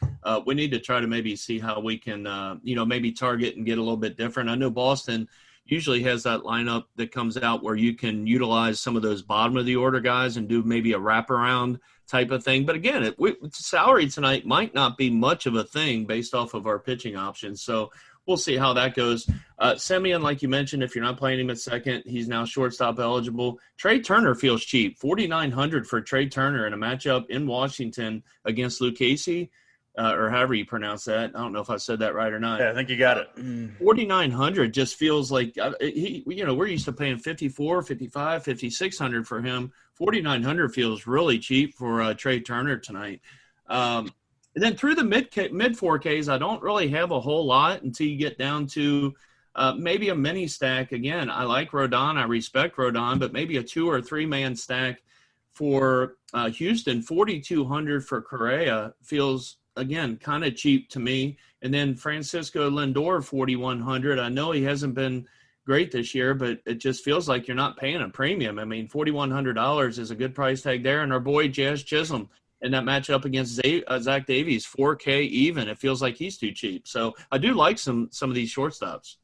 we need to try to maybe see how we can, maybe target and get a little bit different. I know Boston – usually has that lineup that comes out where you can utilize some of those bottom of the order guys and do maybe a wraparound type of thing. But again, salary tonight might not be much of a thing based off of our pitching options. So we'll see how that goes. Semien, like you mentioned, if you're not playing him at second, he's now shortstop eligible. Trey Turner feels cheap. $4,900 for Trey Turner in a matchup in Washington against Lucchesi. Or however you pronounce that. I don't know if I said that right or not. Yeah, I think you got it. 4,900 just feels like we're used to paying 4,400, 5,500, 5,600 for him. 4,900 feels really cheap for Trey Turner tonight. And then through the mid 4Ks, I don't really have a whole lot until you get down to maybe a mini stack. Again, I like Rodon. I respect Rodon, but maybe a 2 or 3 man stack for Houston. 4,200 for Correa feels, again, kind of cheap to me. And then Francisco Lindor, 4,100. I know he hasn't been great this year, but it just feels like you're not paying a premium. I mean, $4,100 is a good price tag there. And our boy Jazz Chisholm in that matchup against Zach Davies, 4K even. It feels like he's too cheap. So I do like some of these shortstops.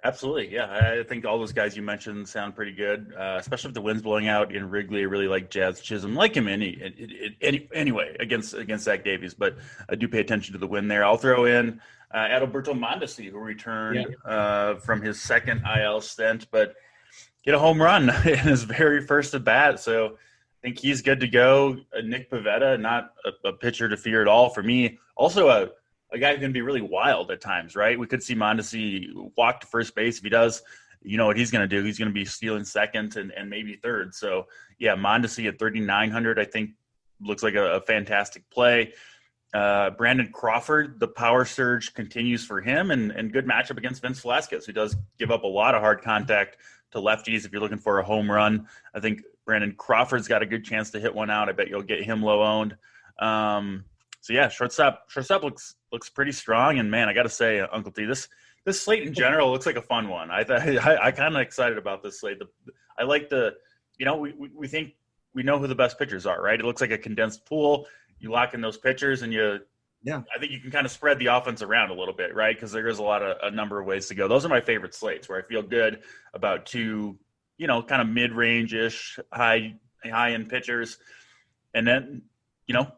Absolutely, yeah. I think all those guys you mentioned sound pretty good, especially if the wind's blowing out in Wrigley. I really like Jazz Chisholm, like him anyway against Zach Davies, but I do pay attention to the wind there. I'll throw in Adalberto Mondesi, who returned from his second IL stint, but hit a home run in his very first at bat. So I think he's good to go. Nick Pivetta, not a pitcher to fear at all for me. Also a guy who's going to be really wild at times, right? We could see Mondesi walk to first base. If he does, you know what he's going to do. He's going to be stealing second and maybe third. So, yeah, Mondesi at 3,900 I think looks like a fantastic play. Brandon Crawford, the power surge continues for him, and good matchup against Vince Velasquez, who does give up a lot of hard contact to lefties. If you're looking for a home run, I think Brandon Crawford's got a good chance to hit one out. I bet you'll get him low owned. So yeah, shortstop looks pretty strong, and man, I got to say, Uncle T, this slate in general looks like a fun one. I kind of excited about this slate. I like we think we know who the best pitchers are, right? It looks like a condensed pool. You lock in those pitchers, and I think you can kind of spread the offense around a little bit, right? Because there is a number of ways to go. Those are my favorite slates, where I feel good about two, kind of mid-range-ish, high-end pitchers, and then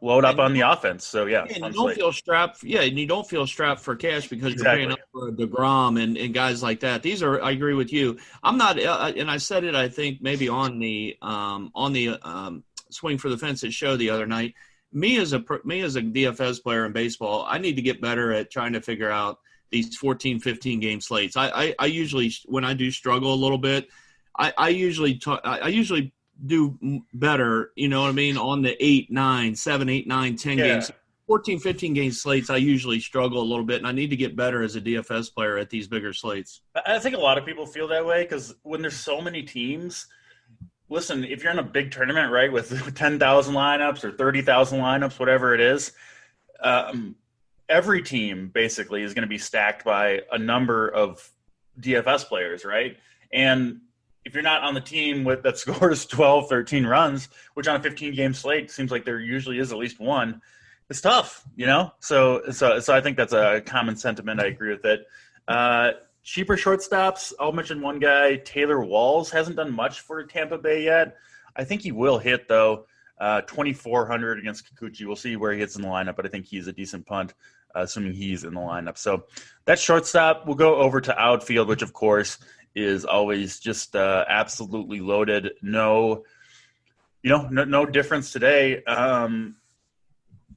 load up on the offense. So, yeah. And you don't feel strapped. Yeah, and you don't feel strapped for cash because you're paying up for DeGrom and guys like that. These are – I agree with you. I'm not and I said it, I think, maybe on the Swing for the Fences show the other night. Me as a DFS player in baseball, I need to get better at trying to figure out these 14, 15-game slates. I usually – when I do struggle a little bit, I usually do better, you know what I mean, on the 8, 9, 7, 8, 9, 10 games. 14, 15 game slates, I usually struggle a little bit, and I need to get better as a DFS player at these bigger slates. I think a lot of people feel that way because when there's so many teams, listen, if you're in a big tournament, right, with 10,000 lineups or 30,000 lineups, whatever it is, every team basically is going to be stacked by a number of DFS players, right? And if you're not on the team that scores 12, 13 runs, which on a 15-game slate seems like there usually is at least one, it's tough, So I think that's a common sentiment. I agree with it. Cheaper shortstops, I'll mention one guy, Taylor Walls, hasn't done much for Tampa Bay yet. I think he will hit, though. 2,400 against Kikuchi. We'll see where he hits in the lineup, but I think he's a decent punt, assuming he's in the lineup. So that's shortstop. We'll go over to outfield, which, of course, is always just absolutely loaded. No difference today.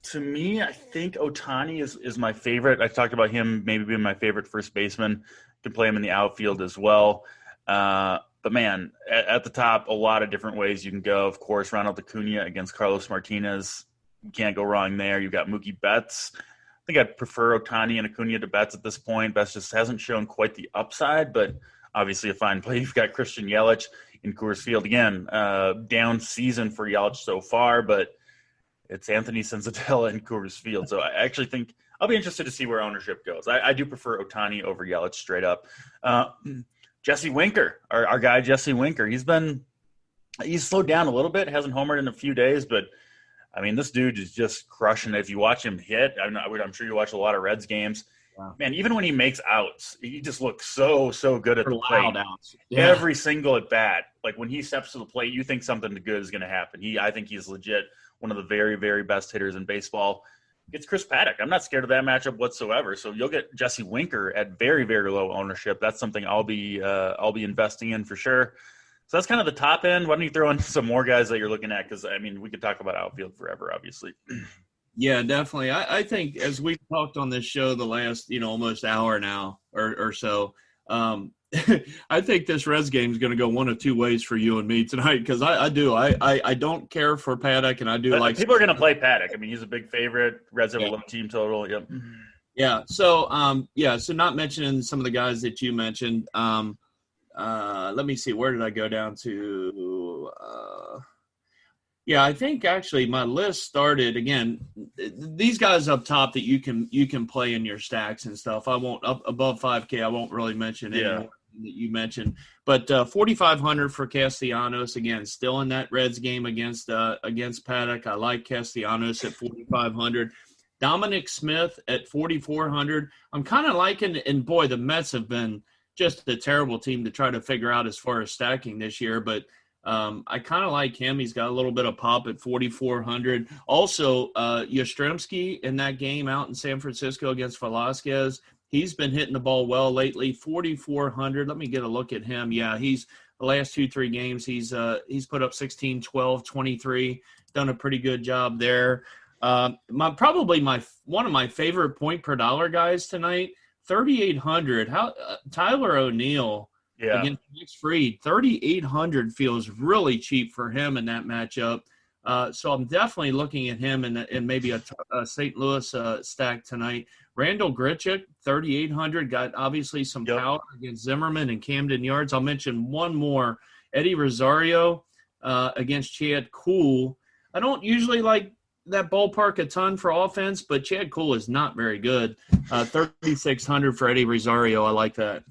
To me, I think Ohtani is my favorite. I talked about him maybe being my favorite first baseman. Can play him in the outfield as well. But, man, at the top, a lot of different ways you can go. Of course, Ronald Acuna against Carlos Martinez. You can't go wrong there. You've got Mookie Betts. I think I'd prefer Ohtani and Acuna to Betts at this point. Betts just hasn't shown quite the upside, but obviously a fine play. You've got Christian Yelich in Coors Field. Again, down season for Yelich so far, but it's Anthony Senzatella in Coors Field. So I actually think I'll be interested to see where ownership goes. I do prefer Ohtani over Yelich straight up. Jesse Winker, our guy Jesse Winker, he's slowed down a little bit, hasn't homered in a few days, but I mean, this dude is just crushing it. If you watch him hit, I'm sure you watch a lot of Reds games. Wow. Man, even when he makes outs, he just looks so good at the plate. Outs. Yeah. Every single at bat, like when he steps to the plate, you think something good is going to happen. I think he's legit one of the very, very best hitters in baseball. It's Chris Paddock. I'm not scared of that matchup whatsoever. So you'll get Jesse Winker at very, very low ownership. That's something I'll be investing in for sure. So that's kind of the top end. Why don't you throw in some more guys that you're looking at? Because, I mean, we could talk about outfield forever, obviously. Yeah, definitely. I think as we've talked on this show the last, almost hour now or so, I think this Reds game is going to go one of two ways for you and me tonight because I don't care for Paddock and I do like – people are going to play Paddock. I mean, he's a big favorite. Reds have a low team total. Yep. Yeah. So, so not mentioning some of the guys that you mentioned let me see. Where did I go down to? I think actually my list started again. These guys up top that you can play in your stacks and stuff. I won't up above 5K. I won't really mention anymore that you mentioned. But 4,500 for Castellanos again. Still in that Reds game against Paddock. I like Castellanos at 4,500. Dominic Smith at 4,400. I'm kind of liking, and boy, the Mets have been just a terrible team to try to figure out as far as stacking this year, but I kind of like him. He's got a little bit of pop at 4,400. Also, Yastrzemski in that game out in San Francisco against Velasquez, he's been hitting the ball well lately, 4,400. Let me get a look at him. Yeah, he's the last 2-3 games, he's put up 16, 12, 23, done a pretty good job there. One of my favorite point per dollar guys tonight, 3,800. Tyler O'Neill against Max Fried, 3,800 feels really cheap for him in that matchup. So I'm definitely looking at him in maybe a St. Louis stack tonight. Randall Grichuk, 3,800, got obviously some power against Zimmerman and Camden Yards. I'll mention one more, Eddie Rosario against Chad Kuhl. I don't usually like that ballpark a ton for offense, but Chad Kuhl is not very good. 3,600 for Eddie Rosario. I like that.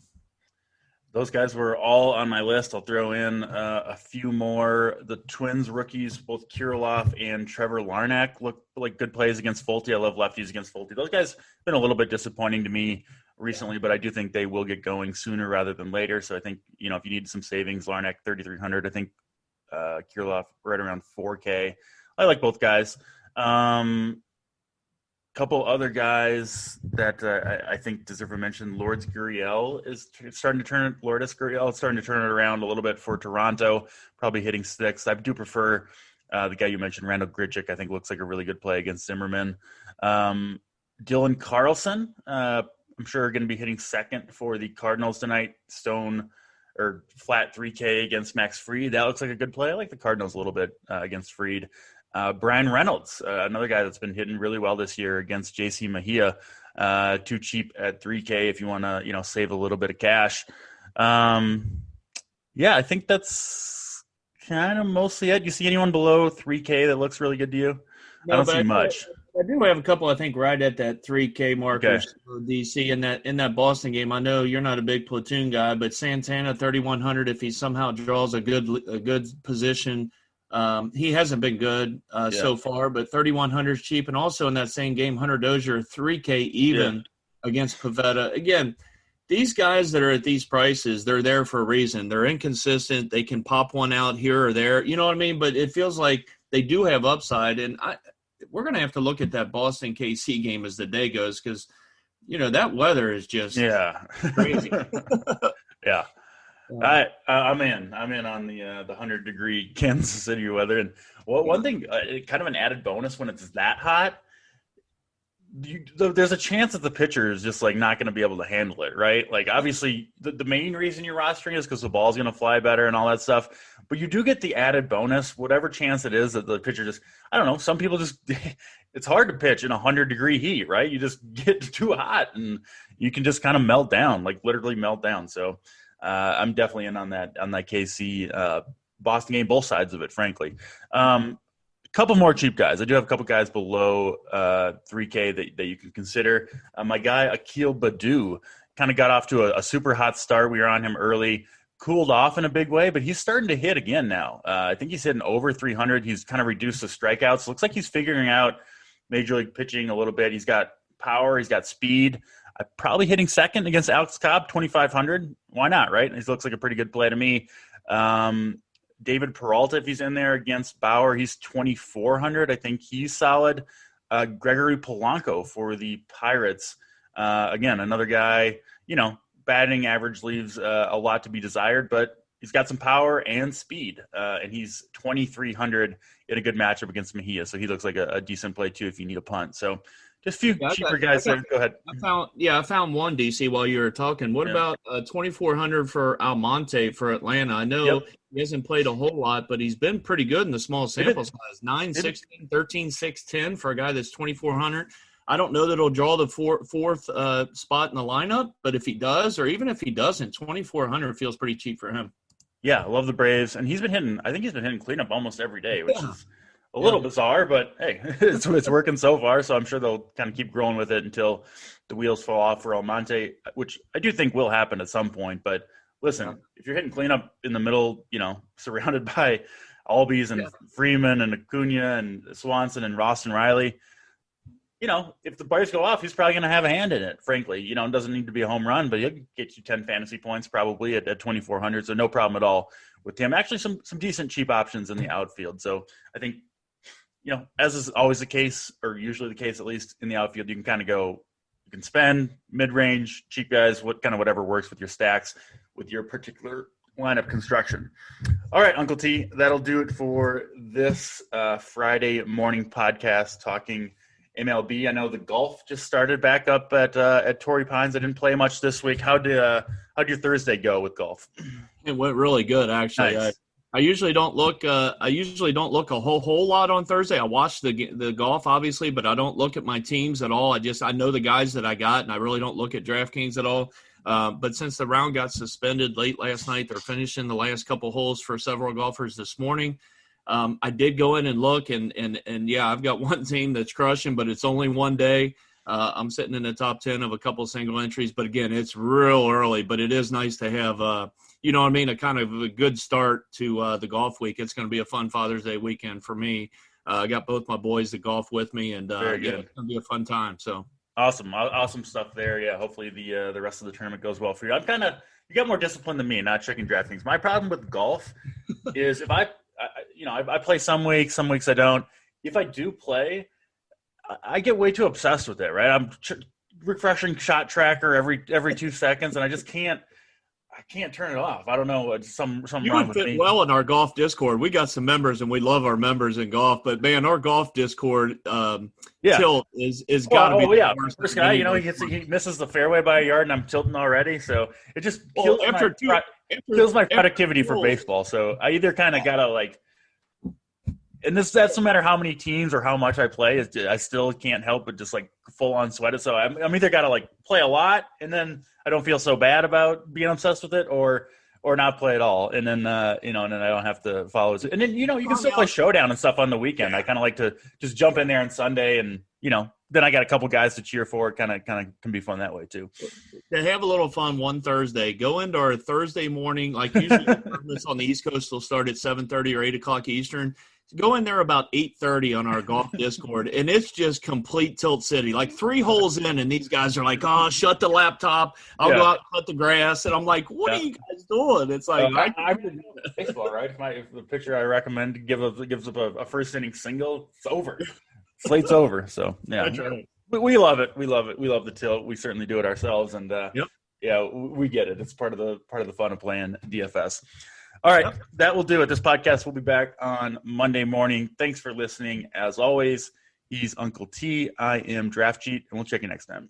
Those guys were all on my list. I'll throw in a few more. The Twins rookies, both Kirilloff and Trevor Larnach, look like good plays against Fulte. I love lefties against Fulte. Those guys have been a little bit disappointing to me recently, but I do think they will get going sooner rather than later. So I think, if you need some savings, Larnach 3,300. I think Kirilloff right around 4K. I like both guys. Couple other guys that I think deserve a mention. Lourdes Gurriel is starting to turn it around a little bit for Toronto, probably hitting 6th. I do prefer the guy you mentioned, Randall Grichuk. I think looks like a really good play against Zimmerman. Dylan Carlson, I'm sure going to be hitting 2nd for the Cardinals tonight. Stone or flat 3K against Max Fried. That looks like a good play. I like the Cardinals a little bit against Fried. Brian Reynolds, another guy that's been hitting really well this year against JC Mejia, too cheap at 3K if you want to, save a little bit of cash. I think that's kind of mostly it. You see anyone below 3K that looks really good to you? No, I don't but see much. I do have a couple, I think, right at that 3K markers for DC in that Boston game. I know you're not a big platoon guy, but Santana 3,100 if he somehow draws a good position. He hasn't been good so far, but 3,100 is cheap. And also in that same game, Hunter Dozier 3K even against Pavetta. Again, these guys that are at these prices, they're there for a reason. They're inconsistent. They can pop one out here or there. You know what I mean? But it feels like they do have upside. And we're going to have to look at that Boston KC game as the day goes because, that weather is just crazy. Yeah. I'm in on the 100-degree Kansas City weather. And one thing, kind of an added bonus when it's that hot, there's a chance that the pitcher is just like not going to be able to handle it, right? Like obviously the main reason you're rostering is because the ball's going to fly better and all that stuff. But you do get the added bonus, whatever chance it is that the pitcher just, I don't know, some people just, it's hard to pitch in 100-degree heat, right? You just get too hot and you can just kind of melt down, like literally melt down. So I'm definitely in on that KC Boston game, both sides of it, frankly. Couple more cheap guys. I do have a couple guys below 3K that you can consider. My guy, Akil Baddoo, kind of got off to a super hot start. We were on him early, cooled off in a big way, but he's starting to hit again now. I think he's hitting over 300. He's kind of reduced the strikeouts. Looks like he's figuring out major league pitching a little bit. He's got power. He's got speed. Probably hitting second against Alex Cobb, 2,500. Why not, right? He looks like a pretty good play to me. David Peralta, if he's in there against Bauer, he's 2,400. I think he's solid. Gregory Polanco for the Pirates. Again, another guy, batting average leaves a lot to be desired, but he's got some power and speed. And he's 2,300 in a good matchup against Mejia. So he looks like a decent play too if you need a punt. So just a few cheaper guys there. Go ahead. I found one, DC, while you were talking. What about 2,400 for Almonte for Atlanta? I know he hasn't played a whole lot, but he's been pretty good in the small sample size. 9, 16, 13, 6, 10 for a guy that's 2,400. I don't know that he'll draw the fourth spot in the lineup, but if he does, or even if he doesn't, 2,400 feels pretty cheap for him. Yeah, I love the Braves. And he's been hitting cleanup almost every day, which is a little bizarre, but hey, it's working so far. So I'm sure they'll kind of keep growing with it until the wheels fall off for Almonte, which I do think will happen at some point. But listen, if you're hitting cleanup in the middle, surrounded by Albies and Freeman and Acuna and Swanson and Ross and Riley, if the Braves go off, he's probably going to have a hand in it, frankly. It doesn't need to be a home run, but he'll get you 10 fantasy points probably at 2,400. So no problem at all with him. Actually, some decent cheap options in the outfield. So I think, as is always the case, or usually the case at least in the outfield, you can spend mid-range, cheap guys, whatever works with your stacks, with your particular lineup construction. All right, Uncle T, that'll do it for this Friday morning podcast talking MLB. I know the golf just started back up at Torrey Pines. I didn't play much this week. How'd your Thursday go with golf? It went really good, actually. Nice. I usually don't look. A whole lot on Thursday. I watch the golf, obviously, but I don't look at my teams at all. I know the guys that I got, and I really don't look at DraftKings at all. But since the round got suspended late last night, they're finishing the last couple holes for several golfers this morning. I did go in and look, and I've got one team that's crushing, but it's only one day. I'm sitting in the top 10 of a couple single entries, but again, it's real early. But it is nice to have, a kind of a good start to the golf week. It's going to be a fun Father's Day weekend for me. I got both my boys to golf with me, and it's going to be a fun time. So awesome stuff there. Yeah, hopefully the rest of the tournament goes well for you. You got more discipline than me, not checking DraftKings. My problem with golf is if I play some weeks I don't. If I do play, I get way too obsessed with it, right? I'm refreshing Shot Tracker every 2 seconds, and I just can't turn it off. I don't know. Some you wrong would with fit me. well in our golf Discord. We got some members, and we love our members in golf. But man, our golf Discord tilt is got to be the worst. First guy, he misses the fairway by a yard, and I'm tilting already. So it just kills my productivity for baseball. So I either kind of gotta and that's no matter how many teams or how much I play, I still can't help but just full on sweat it. So I'm either got to play a lot and then I don't feel so bad about being obsessed with it, or or not play at all, and then and then I don't have to follow it. And then you can still play Showdown and stuff on the weekend. I kind of like to just jump in there on Sunday, and then I got a couple guys to cheer for. Kind of can be fun that way too. To have a little fun one Thursday, go into our Thursday morning. Like usually, tournaments on the East Coast will start at 7:30 or 8 o'clock Eastern. Go in there about 8:30 on our golf Discord, and it's just complete tilt city. Like 3 holes in, and these guys are like, "Oh, shut the laptop. I'll go out and cut the grass." And I'm like, "What are you guys doing?" It's like I'm baseball, right? If the pitcher I recommend gives up a first inning single, it's over. Slate's over. So yeah, That's right. we love it. We love it. We love the tilt. We certainly do it ourselves, and yeah, we get it. It's part of the fun of playing DFS. All right, that will do it. This podcast will be back on Monday morning. Thanks for listening. As always, he's Uncle T. I am DraftCheat, and we'll check you next time.